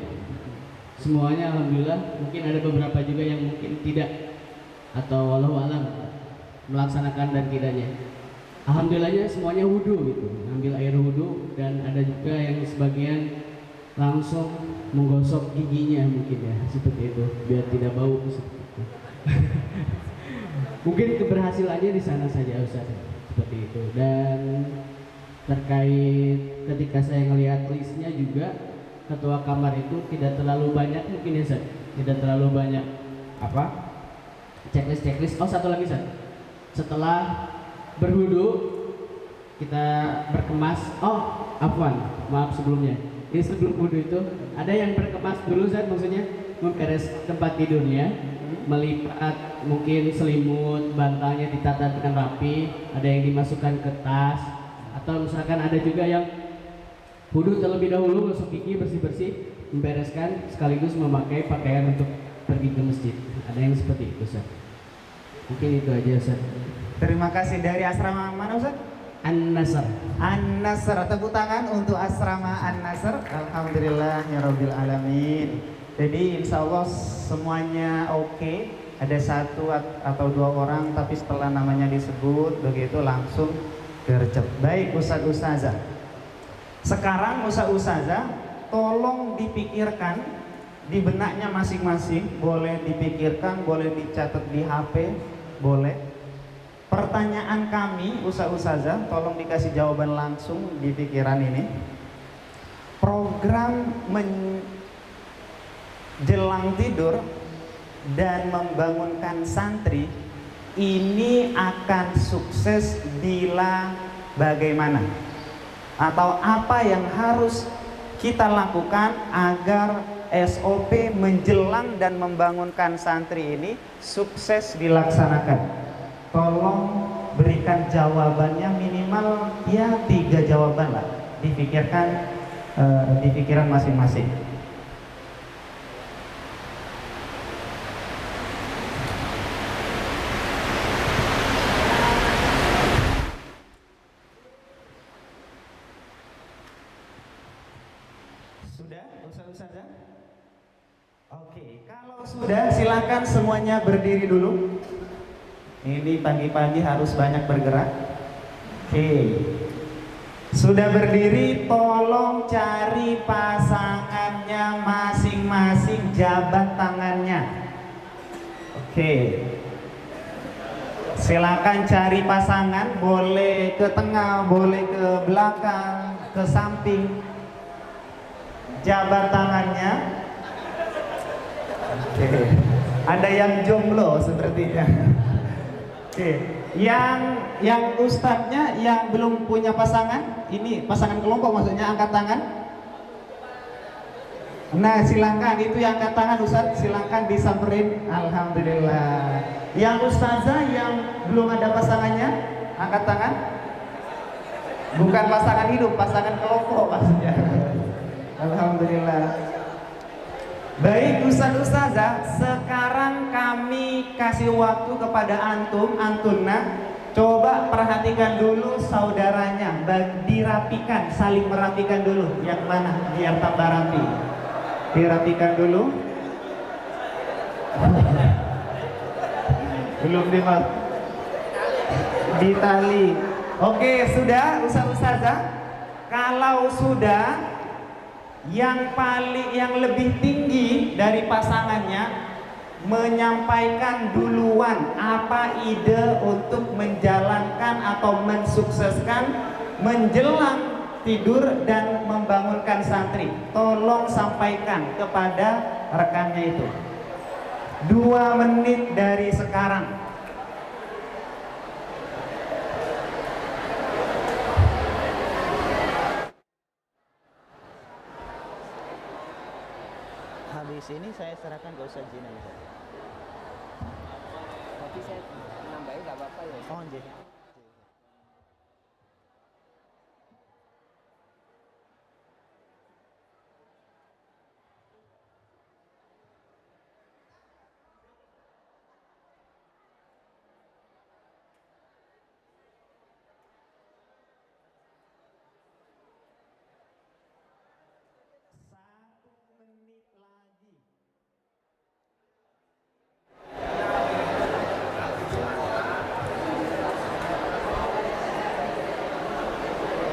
semuanya alhamdulillah. Mungkin ada beberapa juga yang mungkin tidak atau wallahu alam melaksanakan dan tidaknya. Alhamdulillahnya semuanya wudhu gitu, ngambil air wudhu, dan ada juga yang sebagian langsung menggosok giginya mungkin ya, seperti itu, biar tidak bau seperti itu. Mungkin keberhasilannya di sana saja Ustaz, seperti itu. Dan terkait ketika saya ngelihat listnya juga, ketua kamar itu tidak terlalu banyak mungkin ya Ustaz, tidak terlalu banyak checklist. Oh satu lagi Ustaz, setelah berwudu kita berkemas, maaf sebelumnya, ini sebelum wudu itu ada yang berkemas dulu Ustaz, maksudnya memberes tempat tidurnya, melipat mungkin selimut, bantalnya ditata dengan rapi, ada yang dimasukkan ke tas, atau misalkan ada juga yang wudu terlebih dahulu, gosok gigi, bersih-bersih, membereskan sekaligus memakai pakaian untuk pergi ke masjid. Ada yang seperti itu Ustaz. Mungkin itu aja Ustaz. Terima kasih. Dari asrama mana Ustaz? An-Nasr. An-Nasr. Tepuk tangan untuk asrama An-Nasr. Alhamdulillah ya Rabbil Alamin. Jadi insya Allah semuanya oke. Ada satu atau dua orang, tapi setelah namanya disebut begitu langsung gercep. Baik Ustaz Ustazah. Sekarang Ustaz Ustazah tolong dipikirkan di benaknya masing-masing. Boleh dipikirkan, boleh dicatat di HP, boleh. Pertanyaan kami, Ustazah, tolong dikasih jawaban langsung di pikiran ini. Program menjelang tidur dan membangunkan santri ini akan sukses bila bagaimana? Atau apa yang harus kita lakukan agar SOP menjelang dan membangunkan santri ini sukses dilaksanakan? Tolong berikan jawabannya, minimal ya 3 jawaban lah, dipikirkan di pikiran masing-masing. Sudah, Ustazah? Oke, kalau sudah silakan semuanya berdiri dulu. Ini pagi-pagi harus banyak bergerak. Oke. Sudah berdiri, tolong cari pasangannya masing-masing, jabat tangannya. Oke. Silakan cari pasangan, boleh ke tengah, boleh ke belakang, ke samping. Jabat tangannya. Oke. Ada yang jomblo sepertinya. Oke, yang ustadznya yang belum punya pasangan, ini pasangan kelompok maksudnya, angkat tangan. Nah silakan, itu yang angkat tangan Ustadz, silakan disamperin. Alhamdulillah. Yang ustazah yang belum ada pasangannya, angkat tangan. Bukan pasangan hidup, pasangan kelompok maksudnya. Alhamdulillah. Baik Ustaz-Ustazah, sekarang kami kasih waktu kepada antum-antunna. Coba perhatikan dulu saudaranya, dirapikan, saling merapikan dulu. Yang mana biar tambah rapi. Dirapikan dulu. Belum ditali. Oke, sudah Ustaz-Ustazah. Kalau sudah, yang lebih tinggi dari pasangannya menyampaikan duluan apa ide untuk menjalankan atau mensukseskan menjelang tidur dan membangunkan santri. Tolong sampaikan kepada rekannya itu. 2 menit dari sekarang. Habis ini saya serahkan ke Ustaz Jina. Tapi saya nambahin nggak apa-apa ya. Oh, nggih.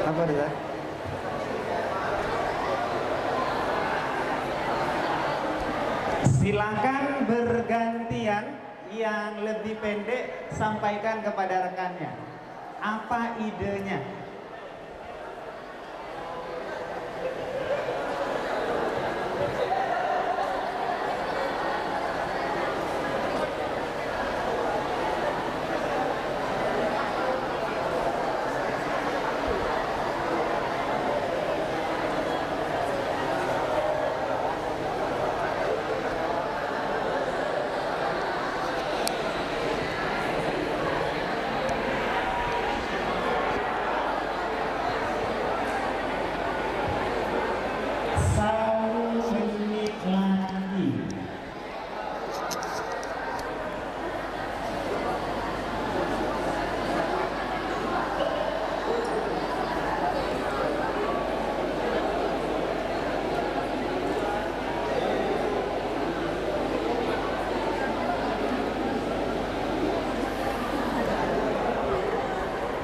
Apa dia? Silakan bergantian, yang lebih pendek sampaikan kepada rekannya. Apa idenya?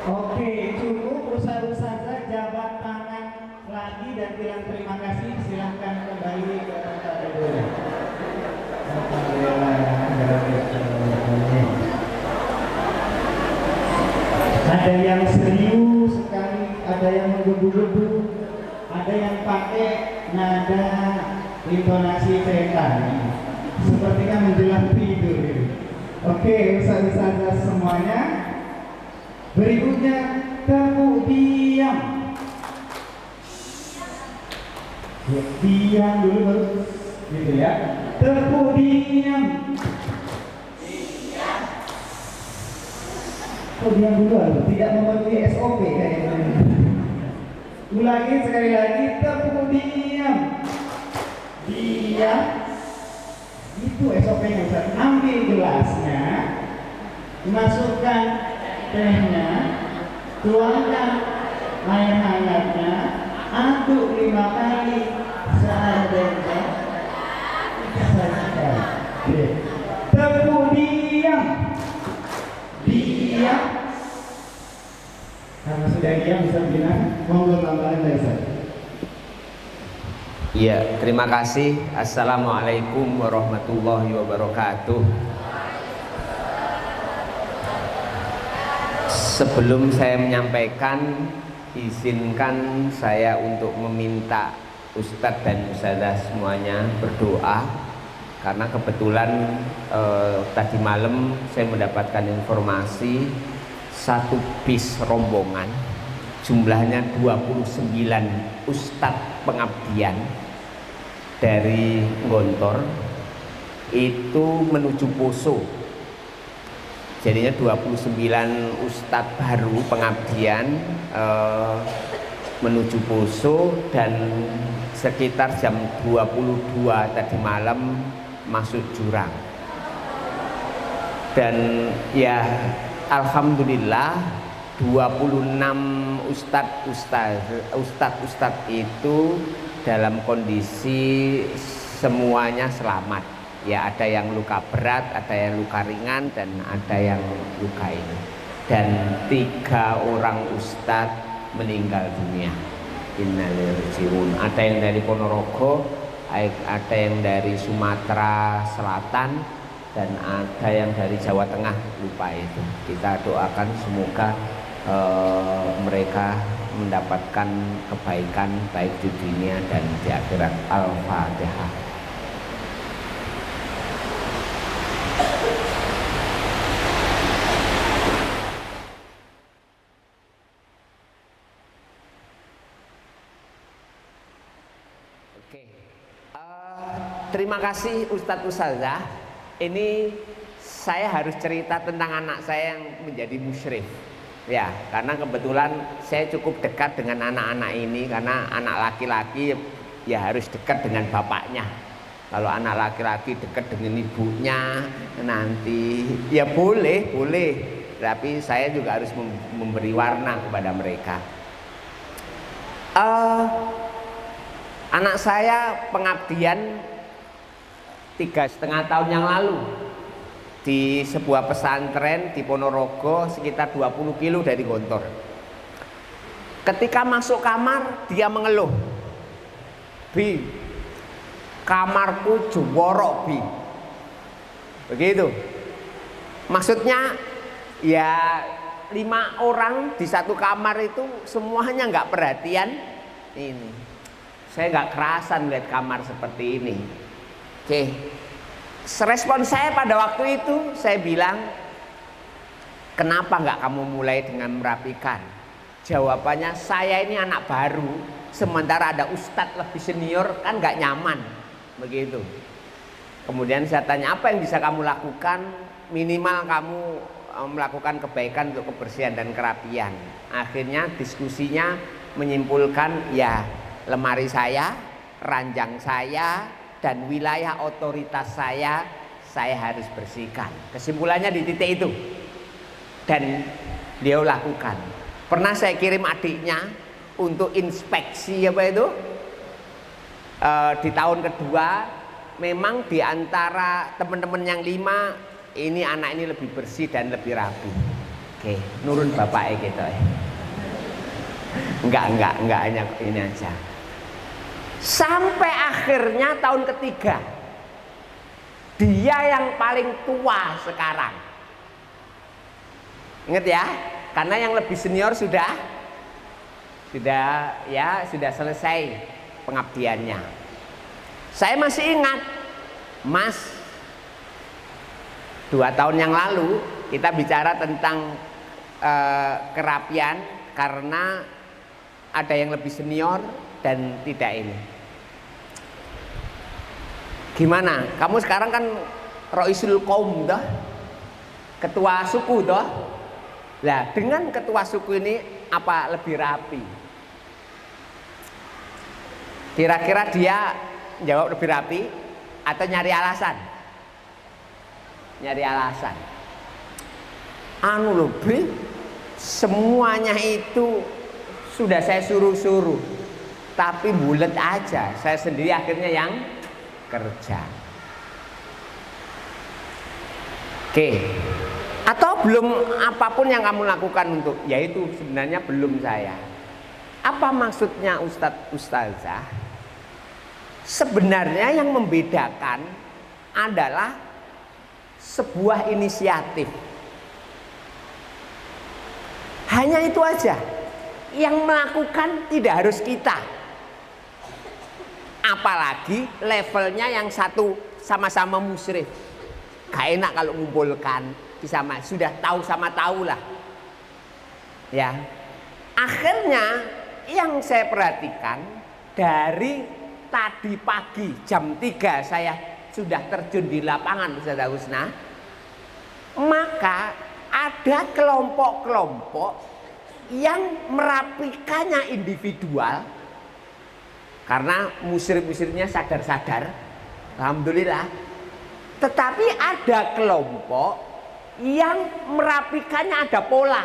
Oke, cukup ustaz-ustazah jabat tangan lagi dan bilang terima kasih. Silahkan kembali ke tempat duduk. Ada yang serius sekali, ada yang menggebu-gebu, ada yang pakai nada intonasi setan, sepertinya menjelang tidur. Oke, ustaz-ustazah semuanya. Berikutnya tepuk diam. Diam dulu baru gitu ya. Tepuk diam. Oh, diam dulu, tidak memenuhi SOP kayaknya. Ulangi sekali lagi, tepuk diam. Diam. Itu SOP-nya Ustaz. Ambil gelasnya, masukkan tehnya, tuangkan air hangatnya, aduk 5 kali seadanya. Tepuk diam. Diam. Karena sudah diam bisa bilang, monggo tambahan dari saya. Iya, terima kasih. Assalamualaikum warahmatullahi wabarakatuh. Sebelum saya menyampaikan, izinkan saya untuk meminta Ustadz dan Ustazah semuanya berdoa, karena kebetulan tadi malam saya mendapatkan informasi satu bis rombongan jumlahnya 29 Ustadz pengabdian dari Gontor itu menuju Poso. Jadinya 29 Ustadz baru pengabdian menuju Poso, dan sekitar jam 22 tadi malam masuk jurang. Dan ya alhamdulillah 26 Ustadz itu dalam kondisi semuanya selamat. Ya, ada yang luka berat, ada yang luka ringan, dan ada yang luka ini. Dan 3 orang ustadz meninggal dunia. Innalillahi wa inna ilaihi raji'un. Ada yang dari Ponorogo, ada yang dari Sumatera Selatan, dan ada yang dari Jawa Tengah, lupa itu. Kita doakan semoga mereka mendapatkan kebaikan baik di dunia dan di akhirat. Al-Fatihah. Oke. Terima kasih Ustadz Ustazah. Ini saya harus cerita tentang anak saya yang menjadi musyrif. Ya, karena kebetulan saya cukup dekat dengan anak-anak ini, karena anak laki-laki ya harus dekat dengan bapaknya. Kalau anak laki-laki dekat dengan ibunya nanti ya boleh, tapi saya juga harus memberi warna kepada mereka. Anak saya pengabdian 3,5 tahun yang lalu di sebuah pesantren di Ponorogo, sekitar 20 kilo dari Gontor. Ketika masuk kamar dia mengeluh, "Bi, kamarku jorok, Bi." Begitu. Maksudnya ya 5 orang di satu kamar itu semuanya nggak perhatian ini. Saya nggak kerasan lihat kamar seperti ini. Oke. Respon saya pada waktu itu, saya bilang, "Kenapa nggak kamu mulai dengan merapikan?" Jawabannya, "Saya ini anak baru, sementara ada ustadz lebih senior, kan nggak nyaman." Begitu. Kemudian saya tanya, "Apa yang bisa kamu lakukan? Minimal kamu melakukan kebaikan untuk kebersihan dan kerapian." Akhirnya diskusinya menyimpulkan, ya lemari saya, ranjang saya, dan wilayah otoritas saya harus bersihkan. Kesimpulannya di titik itu. Dan dia lakukan. Pernah saya kirim adiknya untuk inspeksi di tahun kedua. Memang di antara teman-teman yang 5, ini anak ini lebih bersih dan lebih rapi. Oke, nurun bapaknya gitu ya. Enggak hanya ini aja. Sampai akhirnya tahun ketiga, dia yang paling tua sekarang. Ingat ya, karena yang lebih senior sudah selesai pengabdiannya. Saya masih ingat, Mas, 2 tahun yang lalu kita bicara tentang kerapian karena ada yang lebih senior dan tidak ini. Gimana? Kamu sekarang kan Roisul Qaum dah, ketua suku dah. Nah, dengan ketua suku ini apa lebih rapi? Kira-kira dia jawab lebih rapi atau nyari alasan? Nyari alasan. Lebih semuanya itu sudah saya suruh-suruh, tapi bulet aja. Saya sendiri akhirnya yang kerja. Oke. Atau belum apapun yang kamu lakukan untuk, yaitu sebenarnya belum saya. Apa maksudnya Ustadz Ustazah? Sebenarnya yang membedakan adalah sebuah inisiatif. Hanya itu aja. Yang melakukan tidak harus kita. Apalagi levelnya yang satu sama-sama musyrif. Gak enak kalau ngumpulkan sama, sudah tahu sama tahu lah. Ya. Akhirnya yang saya perhatikan dari tadi pagi jam 3 saya sudah terjun di lapangan, Ustaz Husna. Maka ada kelompok-kelompok yang merapikannya individual, karena musyrif-musyrifnya sadar-sadar, alhamdulillah. Tetapi ada kelompok yang merapikannya ada pola,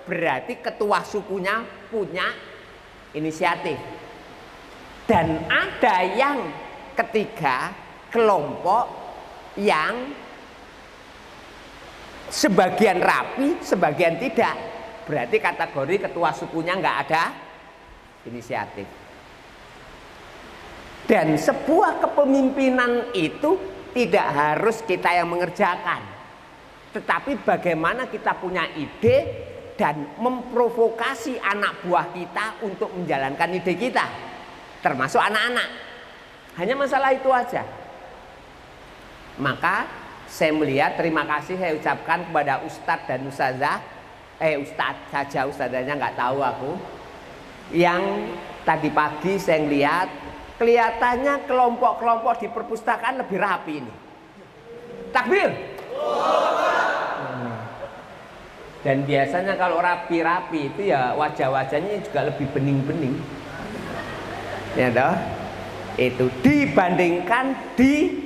berarti ketua sukunya punya inisiatif. Dan ada yang ketiga, kelompok yang sebagian rapi, sebagian tidak. Berarti kategori ketua sukunya nggak ada inisiatif. Dan sebuah kepemimpinan itu tidak harus kita yang mengerjakan, tetapi bagaimana kita punya ide dan memprovokasi anak buah kita untuk menjalankan ide kita, termasuk anak-anak. Hanya masalah itu aja. Maka saya melihat, terima kasih saya ucapkan kepada Ustadz dan Ustazah, Ustadz saja, Ustazahnya nggak tahu aku, yang tadi pagi saya lihat kelihatannya kelompok-kelompok di perpustakaan lebih rapi ini. Takbir. Dan biasanya kalau rapi-rapi itu ya wajah-wajahnya juga lebih bening-bening. Ya toh? Itu dibandingkan di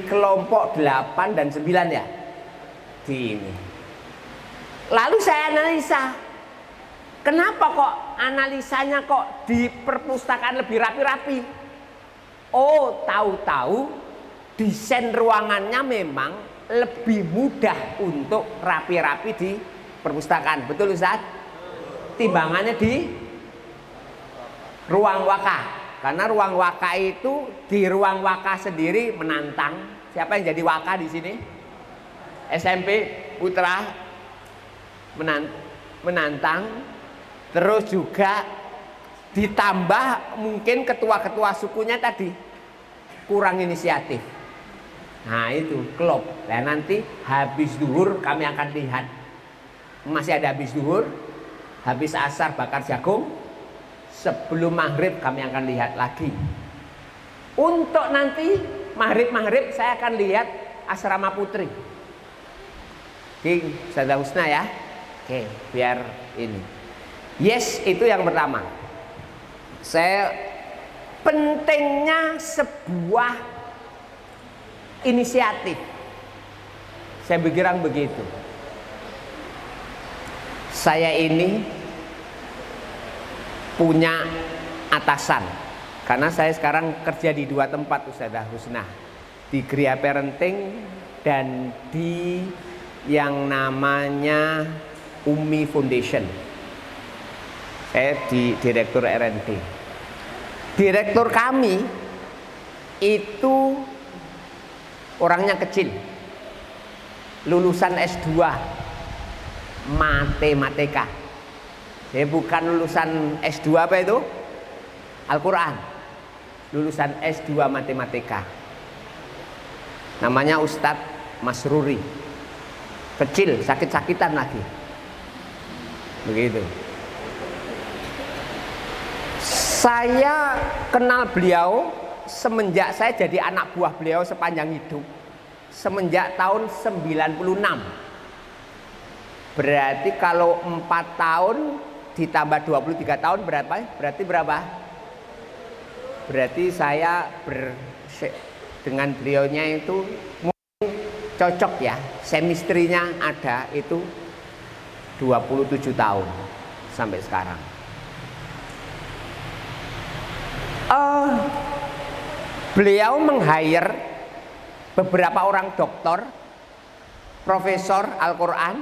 kelompok 8 dan 9 ya. Di ini. Lalu saya analisa. Kenapa kok analisanya kok di perpustakaan lebih rapi-rapi? Oh, tahu-tahu desain ruangannya memang lebih mudah untuk rapi-rapi di perpustakaan. Betul Ustaz? Timbangannya di ruang waka. Karena ruang waka itu, di ruang waka sendiri menantang. Siapa yang jadi waka di sini? SMP Putra menantang. Terus juga ditambah mungkin ketua-ketua sukunya tadi kurang inisiatif. Nah itu klop. Dan nanti habis duhur kami akan lihat. Masih ada habis duhur, habis asar bakar jagung. Sebelum maghrib kami akan lihat lagi. Untuk nanti maghrib saya akan lihat asrama putri. King Sada Husna ya. Oke, biar ini. Yes, itu yang pertama. Pentingnya sebuah inisiatif. Saya berkira begitu. Saya ini punya atasan. Karena saya sekarang kerja di 2 tempat Ustazah Husna. Di Gria Parenting dan di yang namanya Umi Foundation. Saya di direktur R&D. Direktur kami itu orangnya kecil, lulusan S2 matematika. Dia bukan lulusan S2 apa itu? Al-Quran. Lulusan S2 matematika. Namanya Ustadz Masruri. Kecil, sakit-sakitan lagi. Begitu. Saya kenal beliau semenjak saya jadi anak buah beliau sepanjang hidup. Semenjak tahun 96. Berarti kalau 4 tahun ditambah 23 tahun berapa? Berarti berapa? Berarti saya dengan beliaunya itu mungkin cocok ya. Semistrinya ada itu 27 tahun sampai sekarang. Beliau meng-hire beberapa orang doktor, profesor Al-Quran,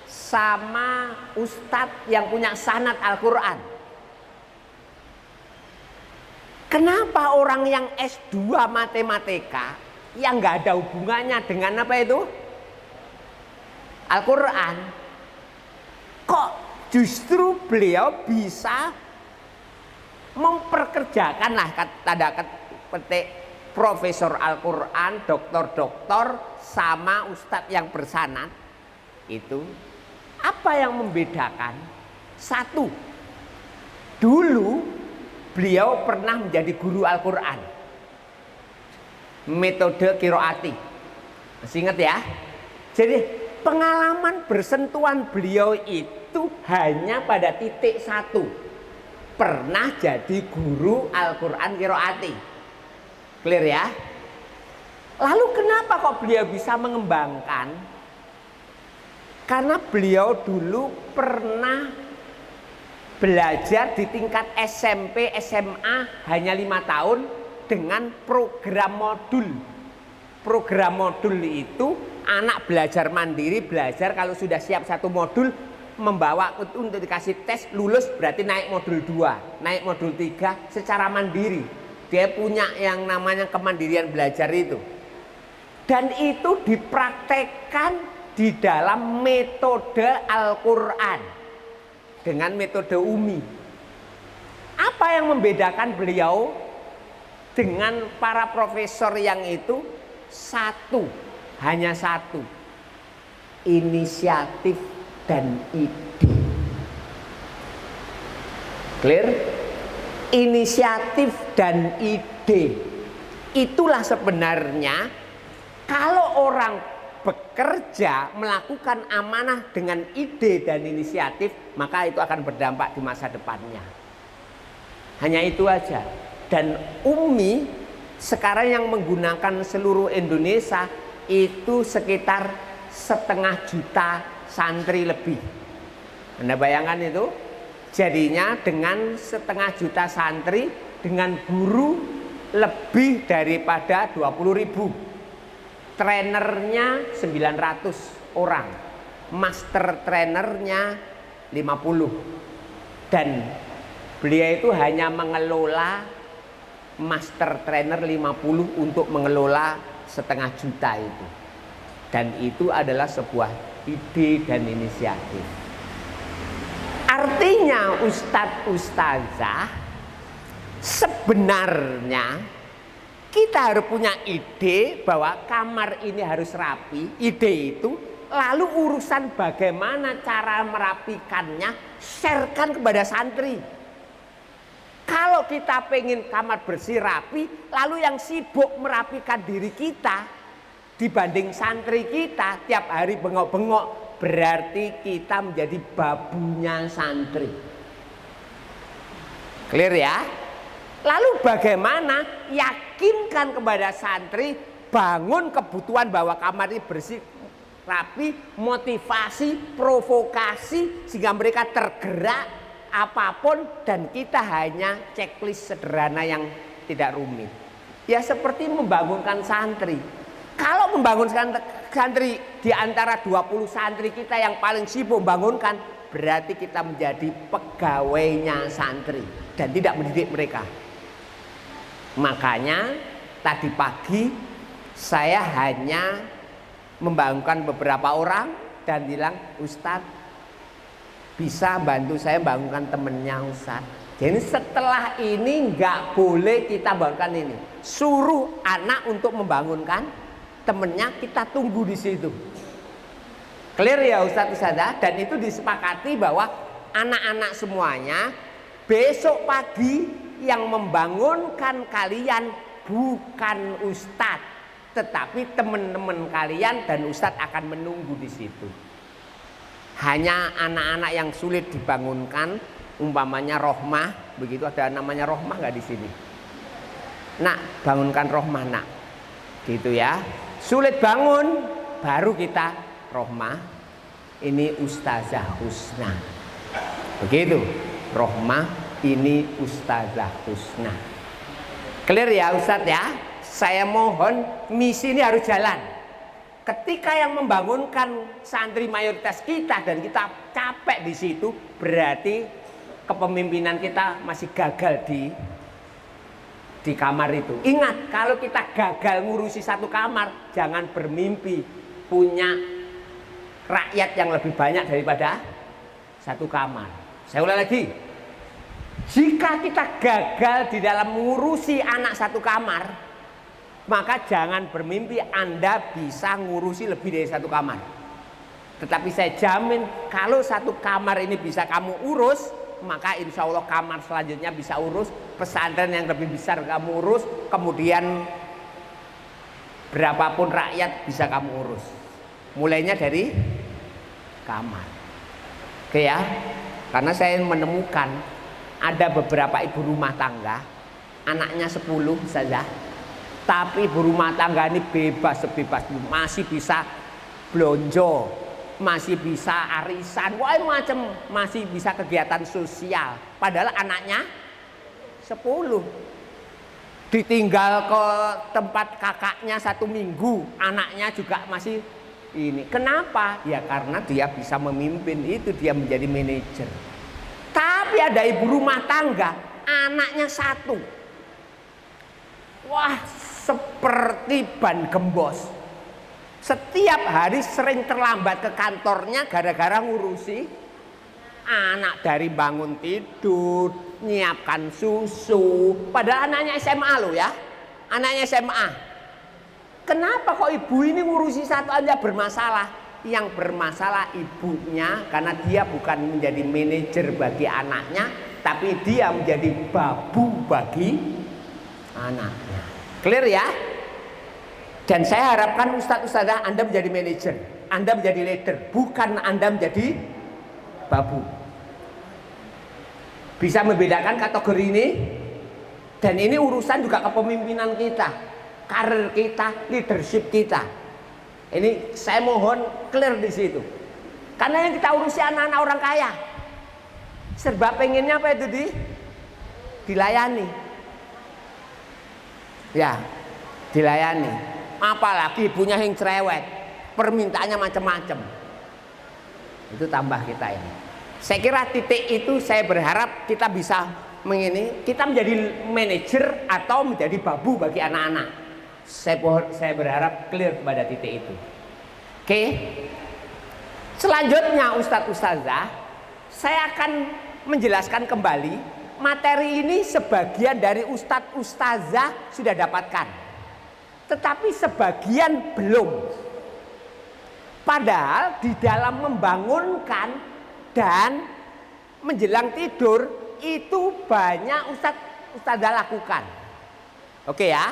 sama ustadz yang punya sanad Al-Quran. Kenapa orang yang S2 matematika yang nggak ada hubungannya dengan apa itu? Al-Quran. Kok justru beliau bisa memperkerjakan lah tanda petik profesor Al-Quran, doktor-doktor sama ustadz yang bersanad itu. Apa yang membedakan? Satu, dulu beliau pernah menjadi guru Al-Quran, metode kiroati. Masih ingat ya? Jadi pengalaman bersentuhan beliau itu hanya pada titik satu, pernah jadi guru Al-Quran kiroati. Clear ya? Lalu kenapa kok beliau bisa mengembangkan? Karena beliau dulu pernah belajar di tingkat SMP, SMA hanya 5 tahun dengan program modul. Program modul itu anak belajar mandiri, belajar kalau sudah siap satu modul membawa untuk dikasih tes, lulus berarti naik modul 2, naik modul 3 secara mandiri. Dia punya yang namanya kemandirian belajar itu. Dan itu dipraktekkan di dalam metode Al-Quran dengan metode Umi. Apa yang membedakan beliau dengan para profesor yang itu? Satu, hanya satu, inisiatif dan ide. Clear? Inisiatif dan ide. Itulah sebenarnya kalau orang bekerja melakukan amanah dengan ide dan inisiatif, maka itu akan berdampak di masa depannya. Hanya itu aja. Dan Umi sekarang yang menggunakan seluruh Indonesia itu sekitar 1,5 juta santri lebih. Anda bayangkan itu? Jadinya dengan 1,5 juta santri dengan guru lebih daripada 20.000. Trainernya 900 orang, master trainernya 50. Dan beliau itu hanya mengelola master trainer 50 untuk mengelola 1,5 juta itu. Dan itu adalah sebuah ide dan inisiatif. Artinya ustadz ustazah sebenarnya kita harus punya ide bahwa kamar ini harus rapi. Ide itu, lalu urusan bagaimana cara merapikannya, sharekan kepada santri. Kalau kita pengen kamar bersih rapi, lalu yang sibuk merapikan diri kita dibanding santri kita tiap hari bengok-bengok, berarti kita menjadi babunya santri. Clear ya? Lalu bagaimana yakinkan kepada santri bangun kebutuhan bahwa kamar ini bersih, rapi, motivasi, provokasi sehingga mereka tergerak apapun, dan kita hanya checklist sederhana yang tidak rumit. Ya seperti membangunkan santri. Kalau membangunkan santri di antara 20 santri kita yang paling sibuk membangunkan, berarti kita menjadi pegawainya santri dan tidak mendidik mereka. Makanya tadi pagi saya hanya membangunkan beberapa orang dan bilang, Ustadz bisa bantu saya bangunkan temennya Ustadz. Jadi setelah ini nggak boleh kita bangunkan ini. Suruh anak untuk membangunkan temennya, kita tunggu di situ. Clear ya Ustadz Ustadzah? Dan itu disepakati bahwa anak-anak semuanya besok pagi yang membangunkan kalian bukan Ustadz, tetapi teman-teman kalian, dan Ustadz akan menunggu di situ. Hanya anak-anak yang sulit dibangunkan, umpamanya Rohmah, begitu, ada namanya Rohmah nggak di sini? Nak, bangunkan Rohmah nak, gitu ya. Sulit bangun, baru kita Rohmah. Ini Ustazah Husna, begitu. Rohmah, ini Ustazah Husna. Clear ya Ustadz ya? Saya mohon misi ini harus jalan. Ketika yang membangunkan santri mayoritas kita dan kita capek di situ, berarti kepemimpinan kita masih gagal di kamar itu. Ingat, kalau kita gagal ngurusi satu kamar, jangan bermimpi punya rakyat yang lebih banyak daripada satu kamar. Saya ulang lagi. Jika kita gagal di dalam ngurusi anak satu kamar, maka jangan bermimpi Anda bisa ngurusi lebih dari satu kamar. Tetapi saya jamin kalau satu kamar ini bisa kamu urus, maka insya Allah kamar selanjutnya bisa urus, pesantren yang lebih besar kamu urus, kemudian berapapun rakyat bisa kamu urus. Mulainya dari kamar. Oke ya, karena saya menemukan ada beberapa ibu rumah tangga, anaknya 10 saja, tapi ibu rumah tangga ini bebas sebebas, masih bisa blonjo, masih bisa arisan, wah macam, masih bisa kegiatan sosial. Padahal anaknya 10. Ditinggal ke tempat kakaknya 1 minggu, anaknya juga masih ini. Kenapa? Ya karena dia bisa memimpin, itu dia menjadi manajer. Tapi ada ibu rumah tangga, anaknya 1. Wah, seperti ban gembos. Setiap hari sering terlambat ke kantornya gara-gara ngurusi anak dari bangun tidur, nyiapkan susu. Padahal anaknya SMA loh ya, anaknya SMA. Kenapa kok ibu ini ngurusi satu aja bermasalah? Yang bermasalah ibunya karena dia bukan menjadi manajer bagi anaknya, tapi dia menjadi babu bagi anaknya. Clear ya? Dan saya harapkan ustadz-ustadzah Anda menjadi manajer, Anda menjadi leader, bukan Anda menjadi babu. Bisa membedakan kategori ini, dan ini urusan juga kepemimpinan kita, karir kita, leadership kita. Ini saya mohon clear di situ. Karena yang kita urusi anak-anak orang kaya. Serba pengennya apa itu dilayani. Ya, dilayani. Apalagi ibunya yang cerewet, permintaannya macam-macam. Itu tambah kita ini. Saya kira titik itu saya berharap kita bisa kita menjadi manajer atau menjadi babu bagi anak-anak. Saya berharap clear pada titik itu. Oke. Selanjutnya Ustadz-Ustadzah, saya akan menjelaskan kembali materi ini. Sebagian dari Ustadz-Ustadzah sudah dapatkan, tetapi sebagian belum. Padahal di dalam membangunkan dan menjelang tidur itu banyak Ustadz-Ustadzah lakukan. Oke ya.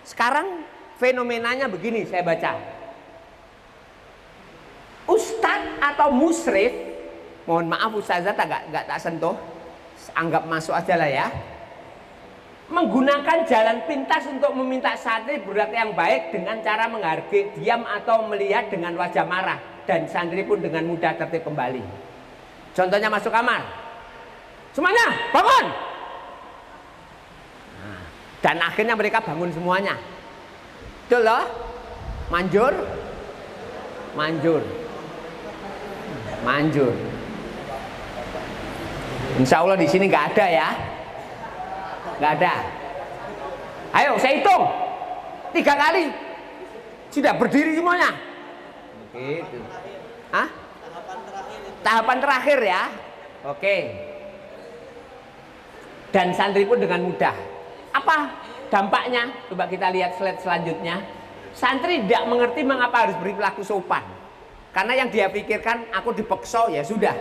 Sekarang fenomenanya begini, saya baca. Ustadz atau musyrif, mohon maaf ustazah nggak tak sentuh, anggap masuk aja lah ya. Menggunakan jalan pintas untuk meminta santri berakhlak yang baik dengan cara menghargai, diam atau melihat dengan wajah marah, dan santri pun dengan mudah tertib kembali. Contohnya masuk kamar, semuanya bangun. Dan akhirnya mereka bangun semuanya. Itu loh, manjur. Insya Allah di sini nggak ada ya, nggak ada. Ayo saya hitung 3 kali, sudah berdiri semuanya. Gitu. Hah? Tahapan terakhir ya. Oke. Dan santri pun dengan mudah. Apa dampaknya? Coba kita lihat slide selanjutnya. Santri tidak mengerti mengapa harus berperilaku sopan. Karena yang dia pikirkan, aku dipeksa ya sudah.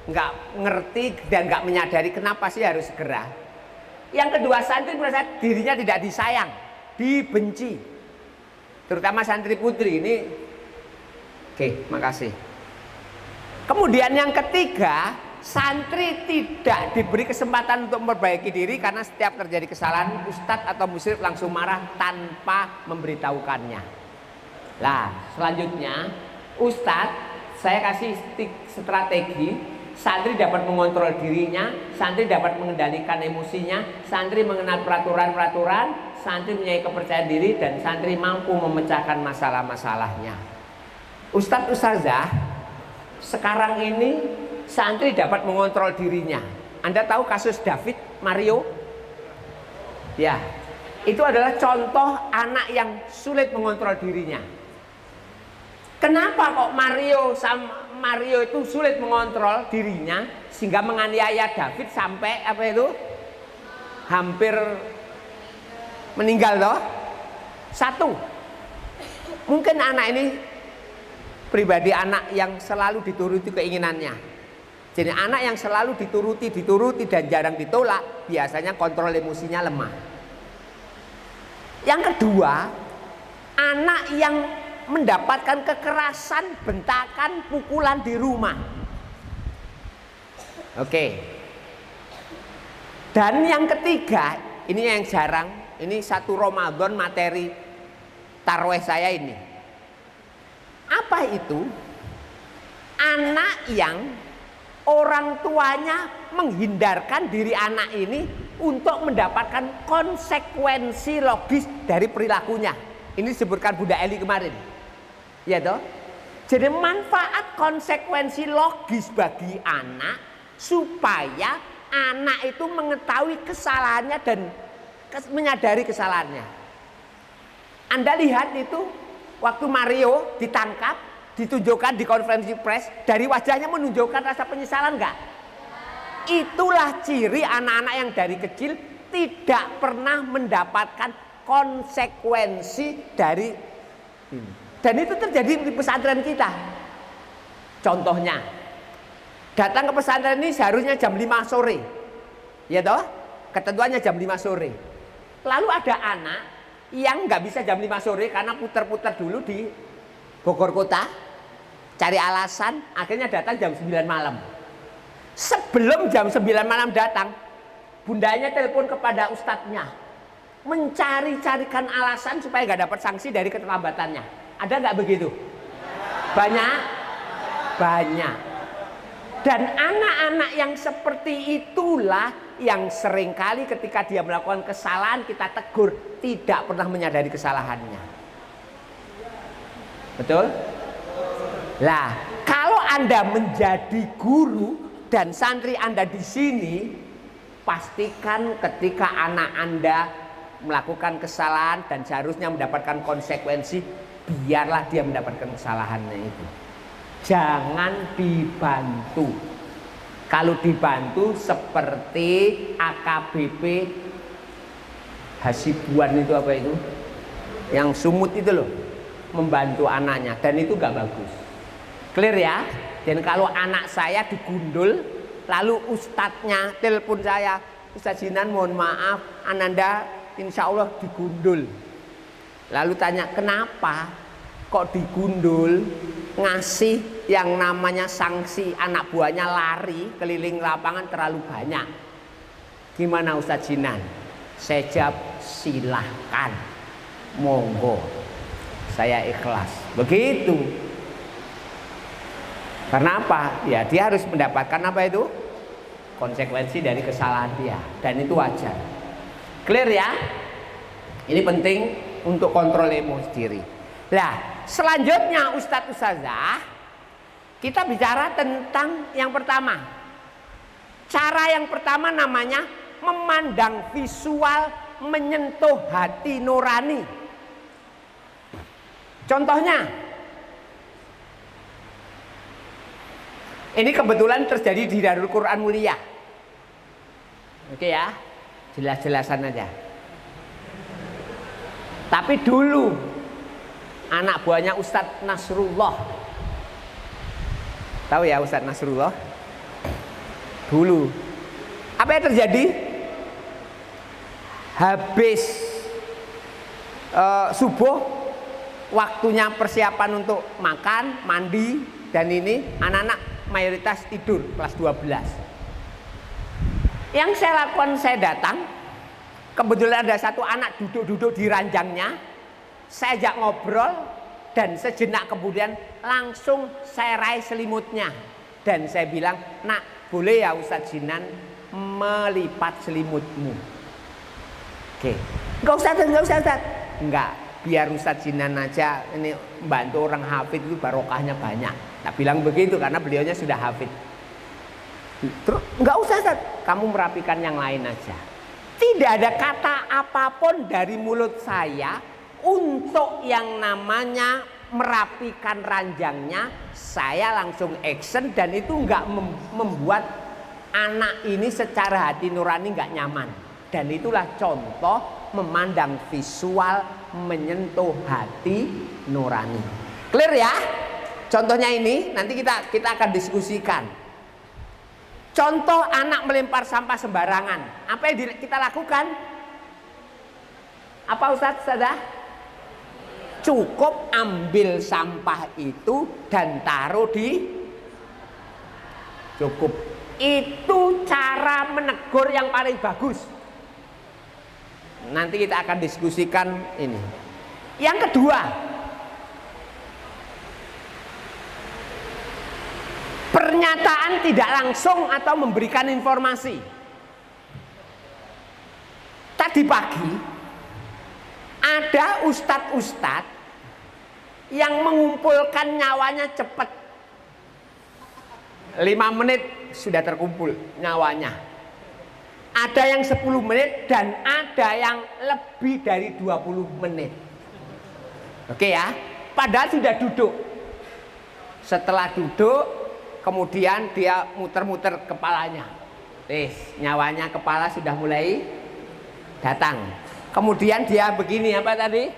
Nggak ngerti dan nggak menyadari kenapa sih harus segera. Yang kedua, santri merasa dirinya tidak disayang, dibenci. Terutama santri putri ini. Oke, makasih. Kemudian yang ketiga, santri tidak diberi kesempatan untuk memperbaiki diri karena setiap terjadi kesalahan ustadz atau musyrif langsung marah tanpa memberitahukannya. Nah, selanjutnya ustadz saya kasih strategi. Santri dapat mengontrol dirinya, santri dapat mengendalikan emosinya, santri mengenal peraturan-peraturan, santri mempunyai kepercayaan diri, dan santri mampu memecahkan masalah-masalahnya. Ustadz ustazah, sekarang ini santri dapat mengontrol dirinya. Anda tahu kasus David Mario? Ya, itu adalah contoh anak yang sulit mengontrol dirinya. Kenapa kok Mario itu sulit mengontrol dirinya sehingga menganiaya David sampai hampir meninggal loh. Satu, mungkin anak ini pribadi anak yang selalu dituruti keinginannya. Jadi anak yang selalu dituruti dan jarang ditolak, biasanya kontrol emosinya lemah. Yang kedua, anak yang mendapatkan kekerasan, bentakan, pukulan di rumah. Oke. Dan yang ketiga, ini yang jarang, ini satu Ramadan materi tarweh saya ini. Apa itu? Anak yang orang tuanya menghindarkan diri anak ini untuk mendapatkan konsekuensi logis dari perilakunya. Ini disebutkan Bunda Eli kemarin. Ya toh? Jadi manfaat konsekuensi logis bagi anak supaya anak itu mengetahui kesalahannya dan menyadari kesalahannya. Anda lihat itu waktu Mario ditangkap, ditunjukkan di konferensi pers, dari wajahnya menunjukkan rasa penyesalan enggak? Itulah ciri anak-anak yang dari kecil tidak pernah mendapatkan konsekuensi dari ini. Dan itu terjadi di pesantren kita. Contohnya, datang ke pesantren ini seharusnya jam 5 sore. Ya toh? Ketentuannya jam 5 sore. Lalu ada anak yang nggak bisa jam 5 sore karena putar-putar dulu di Bogor kota, cari alasan, akhirnya datang jam 9 malam. Sebelum jam 9 malam datang, bundanya telepon kepada ustadznya, mencari-carikan alasan supaya nggak dapat sanksi dari keterlambatannya. Ada nggak begitu? Banyak, banyak. Dan anak-anak yang seperti itulah yang seringkali ketika dia melakukan kesalahan kita tegur, tidak pernah menyadari kesalahannya. Betul? Lah, kalau Anda menjadi guru dan santri Anda di sini, pastikan ketika anak Anda melakukan kesalahan dan seharusnya mendapatkan konsekuensi, biarlah dia mendapatkan kesalahannya itu. Jangan dibantu. Kalau dibantu seperti AKBP Hasibuan itu apa itu? Yang sumut itu loh, membantu anaknya, dan itu gak bagus. Clear ya? Dan kalau anak saya digundul, lalu ustadznya telepon saya, Ustadz Jinan mohon maaf, Ananda insya Allah digundul. Lalu tanya, kenapa kok digundul? Ngasih yang namanya sanksi anak buahnya lari keliling lapangan terlalu banyak. Gimana Ustadz Jinan? Saya jawab, silahkan, monggo, saya ikhlas. Begitu. Karena apa? Ya dia harus mendapatkan apa itu? Konsekuensi dari kesalahan dia. Dan itu wajar. Clear ya? Ini penting untuk kontrol emosi diri. Nah, selanjutnya Ustadz Ustazah, kita bicara tentang yang pertama. Cara yang pertama namanya memandang visual menyentuh hati nurani. Contohnya, ini kebetulan terjadi di Darul Quran Mulia. Oke ya, jelas-jelasan aja. Tapi dulu anak buahnya Ustadz Nasrullah. Tahu ya Ustadz Nasrullah? Dulu. Apa yang terjadi? Habis subuh, waktunya persiapan untuk makan, mandi, dan ini anak-anak mayoritas tidur kelas 12. Yang saya lakukan, saya datang. Kebetulan ada satu anak duduk-duduk di ranjangnya. Saya ajak ngobrol dan sejenak kemudian langsung saya raih selimutnya. Dan saya bilang, nak boleh ya Ustadz Jinan melipat selimutmu. Oke, enggak usah Ustadz. Enggak, biar Ustadz Jinan aja, ini membantu orang hafid itu barokahnya banyak. Tak bilang begitu karena beliaunya sudah hafid. Terus enggak usah Ustadz, kamu merapikan yang lain aja. Tidak ada kata apapun dari mulut saya untuk yang namanya merapikan ranjangnya. Saya langsung action dan itu enggak membuat anak ini secara hati nurani enggak nyaman. Dan itulah contoh memandang visual menyentuh hati nurani. Clear ya? Contohnya ini nanti kita akan diskusikan. Contoh anak melempar sampah sembarangan. Apa yang kita lakukan? Apa Ustadz Ustadzah? Cukup ambil sampah itu dan taruh di cukup. Itu cara menegur yang paling bagus. Nanti kita akan diskusikan ini. Yang kedua, pernyataan tidak langsung atau memberikan informasi. Tadi pagi ada ustadz-ustadz yang mengumpulkan nyawanya cepat. 5 menit sudah terkumpul nyawanya. Ada yang 10 menit dan ada yang lebih dari 20 menit. Oke ya. Padahal sudah duduk. Setelah duduk, kemudian dia muter-muter kepalanya. Nyawanya kepala sudah mulai datang. Kemudian dia begini apa tadi?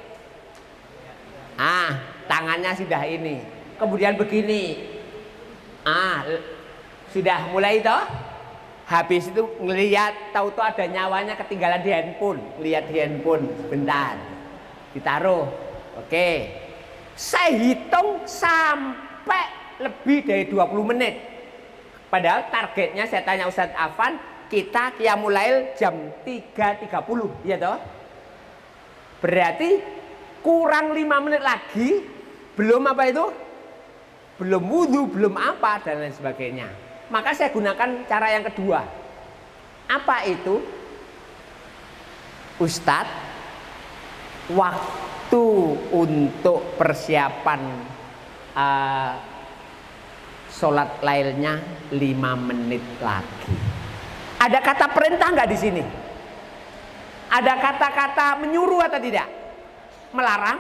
Tangannya sudah ini. Kemudian begini. Sudah mulai toh. Habis itu ngelihat, tahu-tahu ada nyawanya ketinggalan di handphone. Lihat di handphone sebentar. Ditaruh. Oke. Saya hitung sampai lebih dari 20 menit. Padahal targetnya saya tanya Ustadz Afan, kita qiyamul lail jam 3.30, ya toh? Berarti kurang 5 menit lagi, belum apa itu? Belum wudhu, belum apa, dan lain sebagainya. Maka saya gunakan cara yang kedua. Apa itu? Ustadz, waktu untuk persiapan sholat lailnya 5 menit lagi. Ada kata perintah nggak di sini? Ada kata-kata menyuruh atau tidak? Melarang?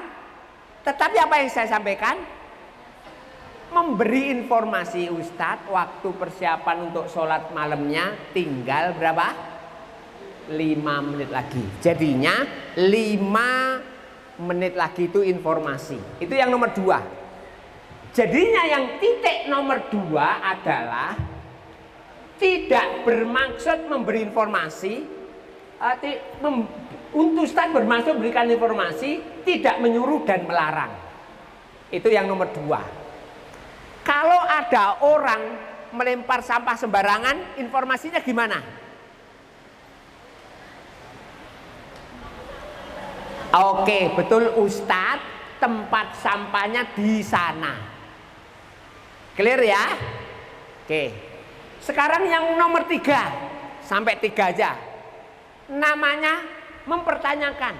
Tetapi apa yang saya sampaikan? Memberi informasi, Ustadz, waktu persiapan untuk sholat malamnya tinggal berapa? 5 menit lagi. Jadinya 5 menit lagi itu informasi. Itu yang nomor 2. Jadinya yang titik nomor 2 adalah tidak bermaksud memberi informasi, untuk Ustaz bermaksud memberikan informasi, tidak menyuruh dan melarang. Itu yang nomor 2. Kalau ada orang melempar sampah sembarangan, informasinya gimana? Oke, betul Ustaz, tempat sampahnya di sana. Clear ya? Oke. Sekarang yang nomor 3. Sampai 3 aja. Namanya mempertanyakan.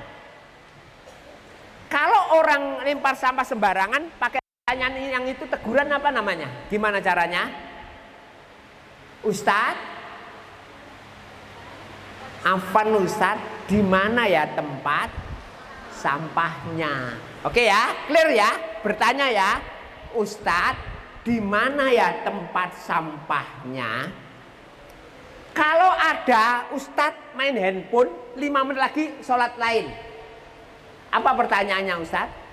Kalau orang lempar sampah sembarangan, pakai pertanyaan yang itu teguran apa namanya? Gimana caranya? Ustadz, Afan Ustadz, di mana ya tempat sampahnya? Oke ya, clear ya? Bertanya ya, Ustadz, di mana ya tempat sampahnya? Kalau ada Ustadz main handphone 5 menit lagi sholat lain. Apa pertanyaannya Ustadz?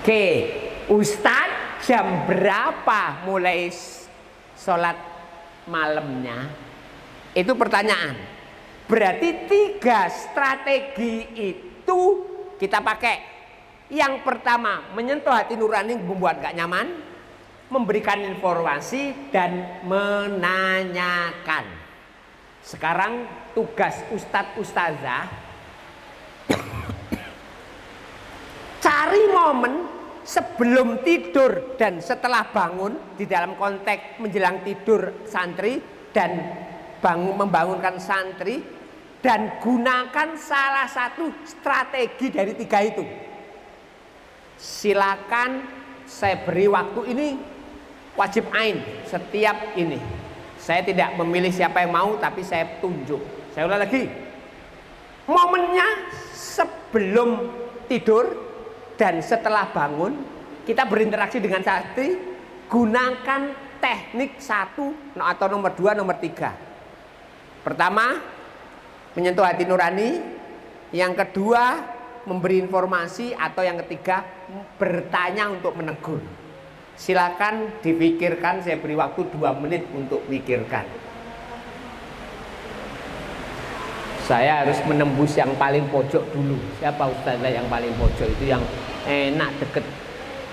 Oke, Ustadz jam berapa mulai sholat malamnya? Itu pertanyaan. Berarti 3 strategi itu kita pakai. Yang pertama, menyentuh hati nurani membuat gak nyaman, memberikan informasi dan menanyakan. Sekarang tugas Ustadz Ustazah cari momen sebelum tidur dan setelah bangun, di dalam konteks menjelang tidur santri dan membangunkan santri, dan gunakan salah satu strategi dari 3 itu. Silakan saya beri waktu ini wajib ain setiap ini. Saya tidak memilih siapa yang mau, tapi saya tunjuk. Saya ulang lagi. Momennya sebelum tidur dan setelah bangun, kita berinteraksi dengan santri, gunakan teknik 1 atau nomor 2, nomor 3. Pertama, menyentuh hati nurani. Yang kedua, memberi informasi, atau yang ketiga bertanya untuk menegur. Silakan dipikirkan, saya beri waktu 2 menit untuk pikirkan. Saya harus menembus yang paling pojok dulu. Siapa Ustazah yang paling pojok? Itu yang enak deket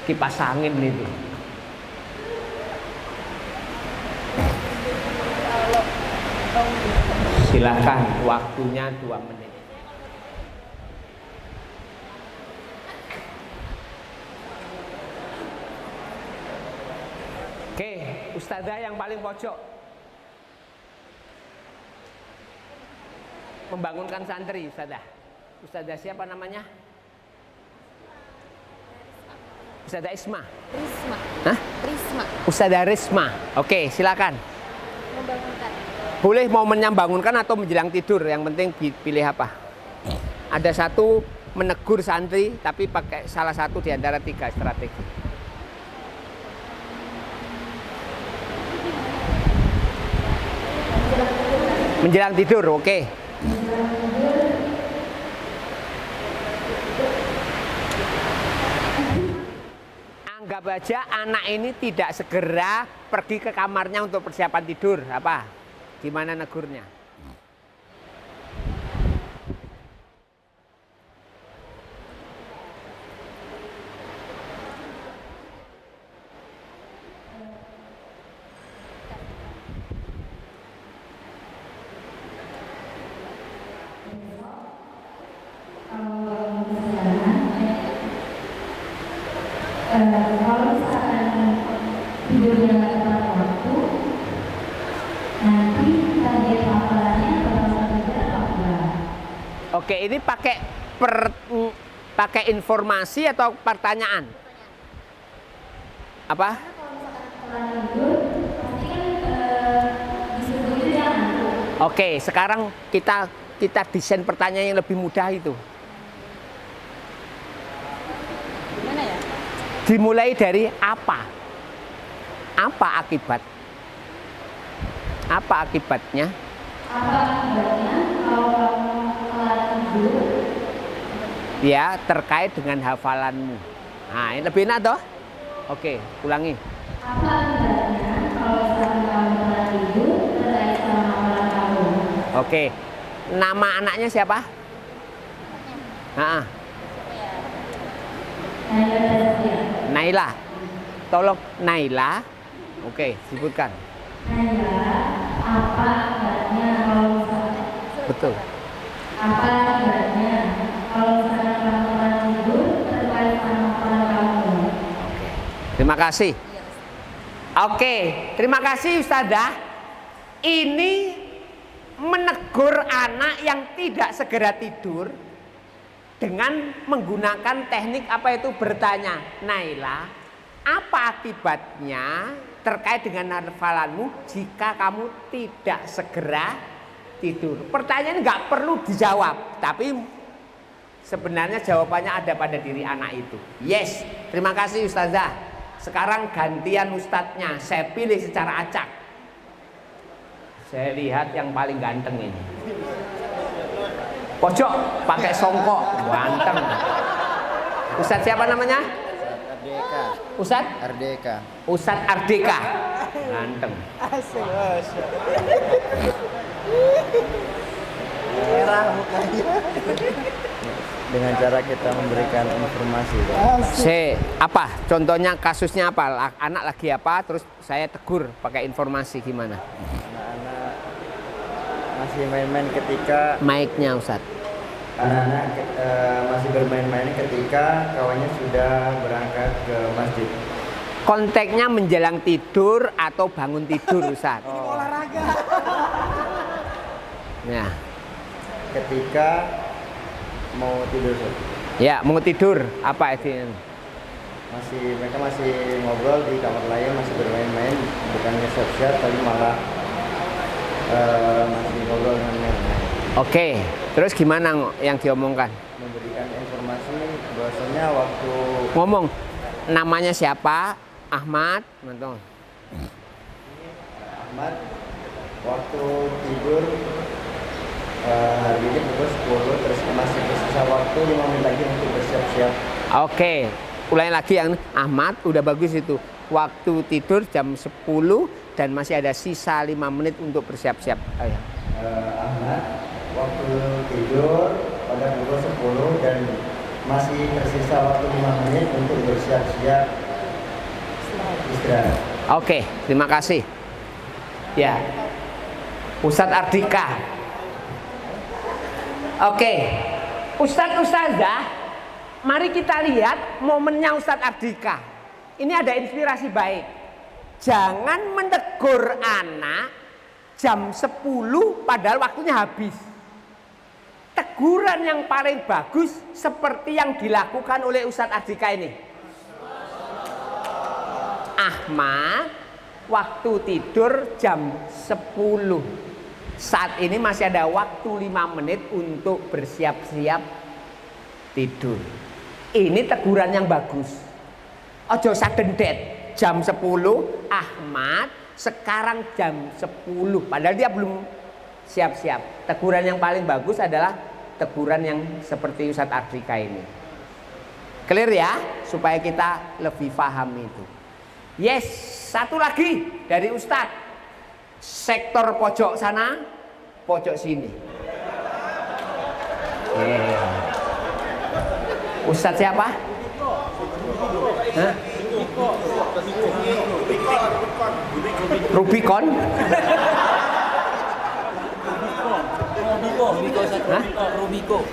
kipas angin itu. Silakan, waktunya 2 menit. Oke, Ustazah yang paling pojok. Membangunkan santri, Ustazah. Ustazah siapa namanya? Ustazah Isma. Risma. Hah? Risma. Ustazah Risma. Oke, silakan. Membangunkan. Boleh momennya membangunkan atau menjelang tidur, yang penting pilih apa? Ada satu menegur santri tapi pakai salah satu di antara 3 strategi. Menjelang tidur, oke. Anggap aja anak ini tidak segera pergi ke kamarnya untuk persiapan tidur. Apa? Gimana negurnya? Kalau misalkan tidurnya nggak tepat waktu, nanti target hafalannya bakal tidak hafal. Oke, ini pakai informasi atau pertanyaan? Apa? Kalau misalkan hafalan tidur, pasti kan disuruh itu dia ngantuk. Oke, sekarang kita desain pertanyaan yang lebih mudah itu. Dimulai dari apa? Apa akibat? Apa akibatnya? Apa akibatnya kalau kamu telat tidur? Ya, terkait dengan hafalanmu. Nah, ini lebih enak toh? Oke, ulangi. Apa akibatnya kalau misalkan kamu telat tidur terkait sama hafalan kamu? Oke. Nama anaknya siapa? Nah, Naila. Tolong Naila. Oke, sebutkan. Naila, apa akibatnya kalau misalkan Betul. apa akibatnya kalau misalkan kamu telat tidur terkait sama hafalan kamu? Terima kasih. Oke, terima kasih Ustazah. Ini menegur anak yang tidak segera tidur dengan menggunakan teknik apa itu bertanya, Naila, apa akibatnya terkait dengan hafalanmu jika kamu tidak segera tidur? Pertanyaan nggak perlu dijawab, tapi sebenarnya jawabannya ada pada diri anak itu. Yes, terima kasih Ustazah. Sekarang gantian ustadznya, saya pilih secara acak. Saya lihat yang paling ganteng ini. Pojok pakai songkok, ganteng. Ustadz siapa namanya? Ardeka. Ustadz? Ardeka. Ustadz Ardeka. Ganteng. Merah mukanya. Dengan cara kita memberikan informasi. Apa? Contohnya kasusnya apa? Anak lagi apa? Terus saya tegur pakai informasi gimana? Anak-anak masih main-main ketika Mic-nya Ustadz. anak-anak masih bermain-main ketika kawannya sudah berangkat ke masjid. Konteksnya menjelang tidur atau bangun tidur Ustadz. Olahraga. Ya. Ketika mau tidur. Ya, mau tidur apa itu? Mereka masih ngobrol di kamar lain, masih bermain-main, bukannya siap-siap tapi malah masih ngobrol dengan nenek. Oke, terus gimana yang diomongkan? Memberikan informasi bahwasanya waktu Ngomong namanya siapa? Ahmad, mantul. Ahmad waktu tidur hari ini pukul 10, terus masih bersisa waktu 5 menit lagi untuk bersiap-siap. Oke, ulangi lagi yang Ahmad, udah bagus itu. Waktu tidur jam 10 dan masih ada sisa 5 menit untuk bersiap-siap. Ayo. Ahmad waktu tidur pada pukul 10 dan masih tersisa waktu 5 menit untuk bersiap-siap istirahat. Oke, terima kasih. Ya, Ustadz Ardika. Oke, Ustazah, mari kita lihat momennya Ustadz Ardika. Ini ada inspirasi baik. Jangan menegur anak jam 10 padahal waktunya habis. Teguran yang paling bagus seperti yang dilakukan oleh Ustadz Ardika ini. Ahmad, waktu tidur jam 10. Saat ini masih ada waktu 5 menit untuk bersiap-siap tidur. Ini teguran yang bagus. Ojo sadendet. Jam 10 Ahmad, sekarang jam 10. Padahal dia belum siap-siap. Teguran yang paling bagus adalah teguran yang seperti Ustadz Ardika ini. Clear ya? Supaya kita lebih paham itu. Yes, satu lagi dari Ustadz. Sektor pojok sana, pojok sini. Ustadz siapa? Hah? Rubicon?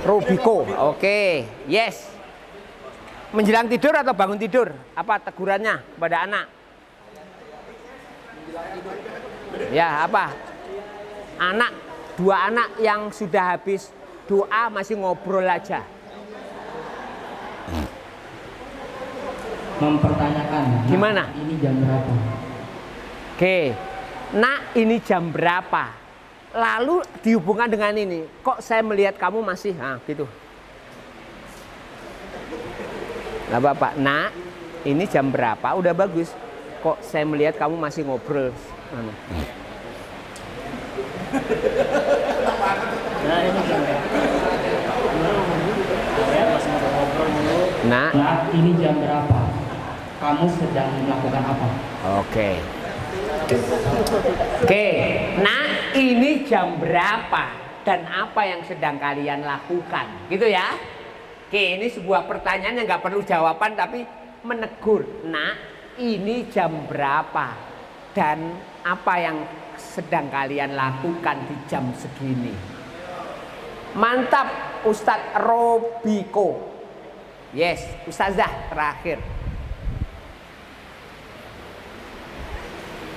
Rubiko. Oke. Yes. Menjelang tidur atau bangun tidur? Apa tegurannya kepada anak? Ya, apa? Anak, dua anak yang sudah habis doa masih ngobrol aja. Mempertanyakan. Gimana? Ini jam berapa? Oke. Nak, ini jam berapa? Lalu dihubungkan dengan ini. Kok saya melihat kamu masih gitu. Nah Bapak, nak, ini jam berapa? Udah bagus. Kok saya melihat kamu masih ngobrol? Nah, ini jam berapa? Kamu sedang melakukan apa? Oke. Nah, ini jam berapa dan apa yang sedang kalian lakukan? Gitu ya. Oke, ini sebuah pertanyaan yang nggak perlu jawaban tapi menegur. Nah, ini jam berapa dan apa yang sedang kalian lakukan di jam segini? Mantap, Ustadz Robiko. Yes, Ustazah terakhir.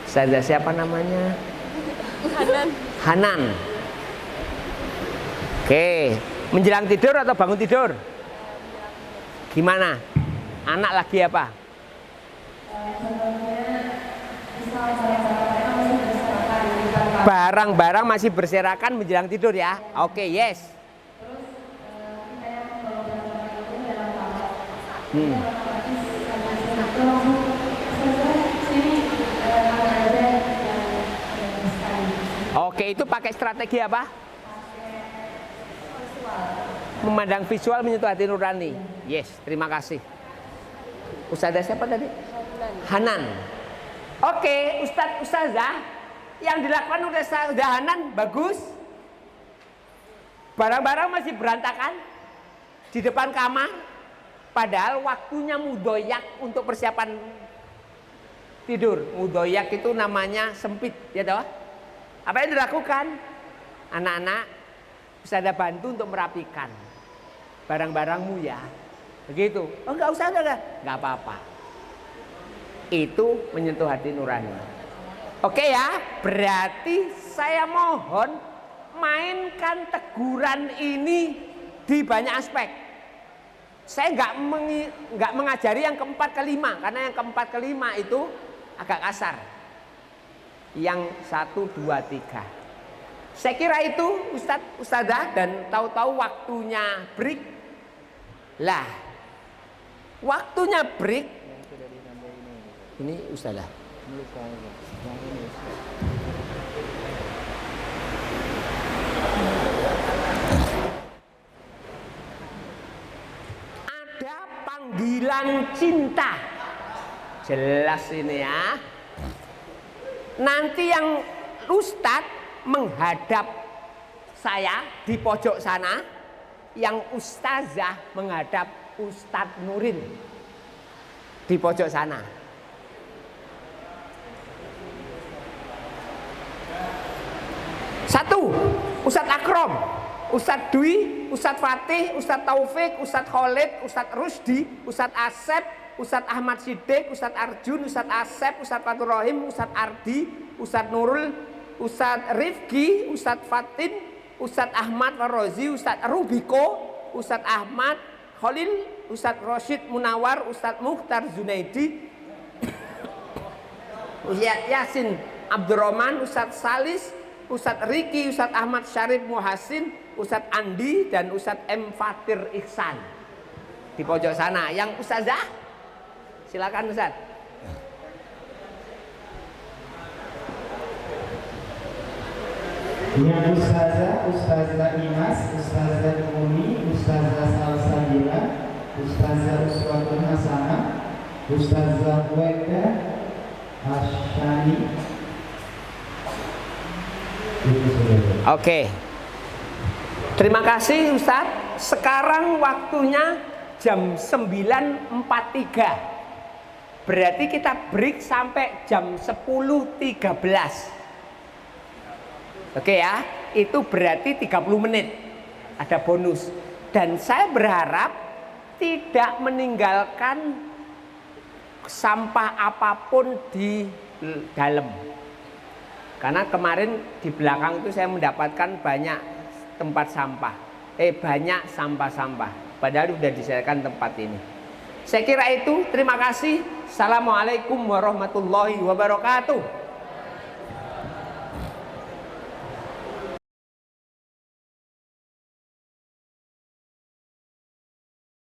Ustazah siapa namanya? Hanan. Oke, menjelang tidur atau bangun tidur? Gimana? Anak lagi apa? Barang-barang masih berserakan menjelang tidur ya? Oke, yes. Oke, itu pakai strategi apa? Memandang visual menyentuh hati nurani. Yes, terima kasih. Ustazah siapa tadi? Hanan. Oke, Ustazah yang dilakukan oleh Ustazah Hanan bagus. Barang-barang masih berantakan di depan kamar. Padahal waktunya mudoyak untuk persiapan tidur. Mudoyak itu namanya sempit, ya toh? Apa yang dilakukan? Anak-anak bisa ada bantu untuk merapikan barang-barangmu ya. Begitu. Oh enggak usah, enggak apa-apa. Itu menyentuh hati nurani. Oke ya, berarti saya mohon mainkan teguran ini di banyak aspek. Saya nggak mengajari yang keempat kelima karena yang keempat kelima itu agak kasar. Yang 1, 2, 3. Saya kira itu Ustazah dan tahu-tahu waktunya break. Lah, waktunya break. Ini Ustazah. Ada panggilan cinta. Jelas ini ya. Nanti yang Ustadz menghadap saya di pojok sana, yang Ustazah menghadap Ustadz Nurin di pojok sana. Satu, Ustadz Akrom, Ustadz Dwi, Ustadz Fatih, Ustadz Taufik, Ustadz Khalid, Ustadz Rusdi, Ustadz Asep, Ustadz Ahmad Siddiq, Ustadz Arjun, Ustadz Asep, Ustadz Fatur Rahim, Ustadz Ardi, Ustadz Nurul, Ustadz Rifki, Ustadz Fatin, Ustadz Ahmad Farozi, Ustadz Rubiko, Ustadz Ahmad Khalil, Ustadz Rosyid Munawar, Ustadz Mukhtar Zunaidi, Ustadz Yasin Abdurrahman, Ustadz Salis, Ustadz Riki, Ustadz Ahmad Syarif Muhasin, Ustadz Andi, dan Ustadz M. Fatir Ihsan. di pojok sana. Yang Ustazah, silakan Ustaz. Yang Ustazah Imas, Ustazah Mumi, Ustazah Salsabila, Ustazah Uswatun Hasanah, Ustazah Weka Asyani. Oke. Terima kasih Ustadz. Sekarang waktunya jam 9.43. Berarti kita break sampai jam 10.13. Oke ya, itu berarti 30 menit. Ada bonus. Dan saya berharap tidak meninggalkan sampah apapun di dalam. Karena kemarin di belakang itu saya mendapatkan banyak tempat sampah. Banyak sampah-sampah. Padahal sudah disediakan tempat ini. Saya kira itu. Terima kasih. Assalamualaikum warahmatullahi wabarakatuh.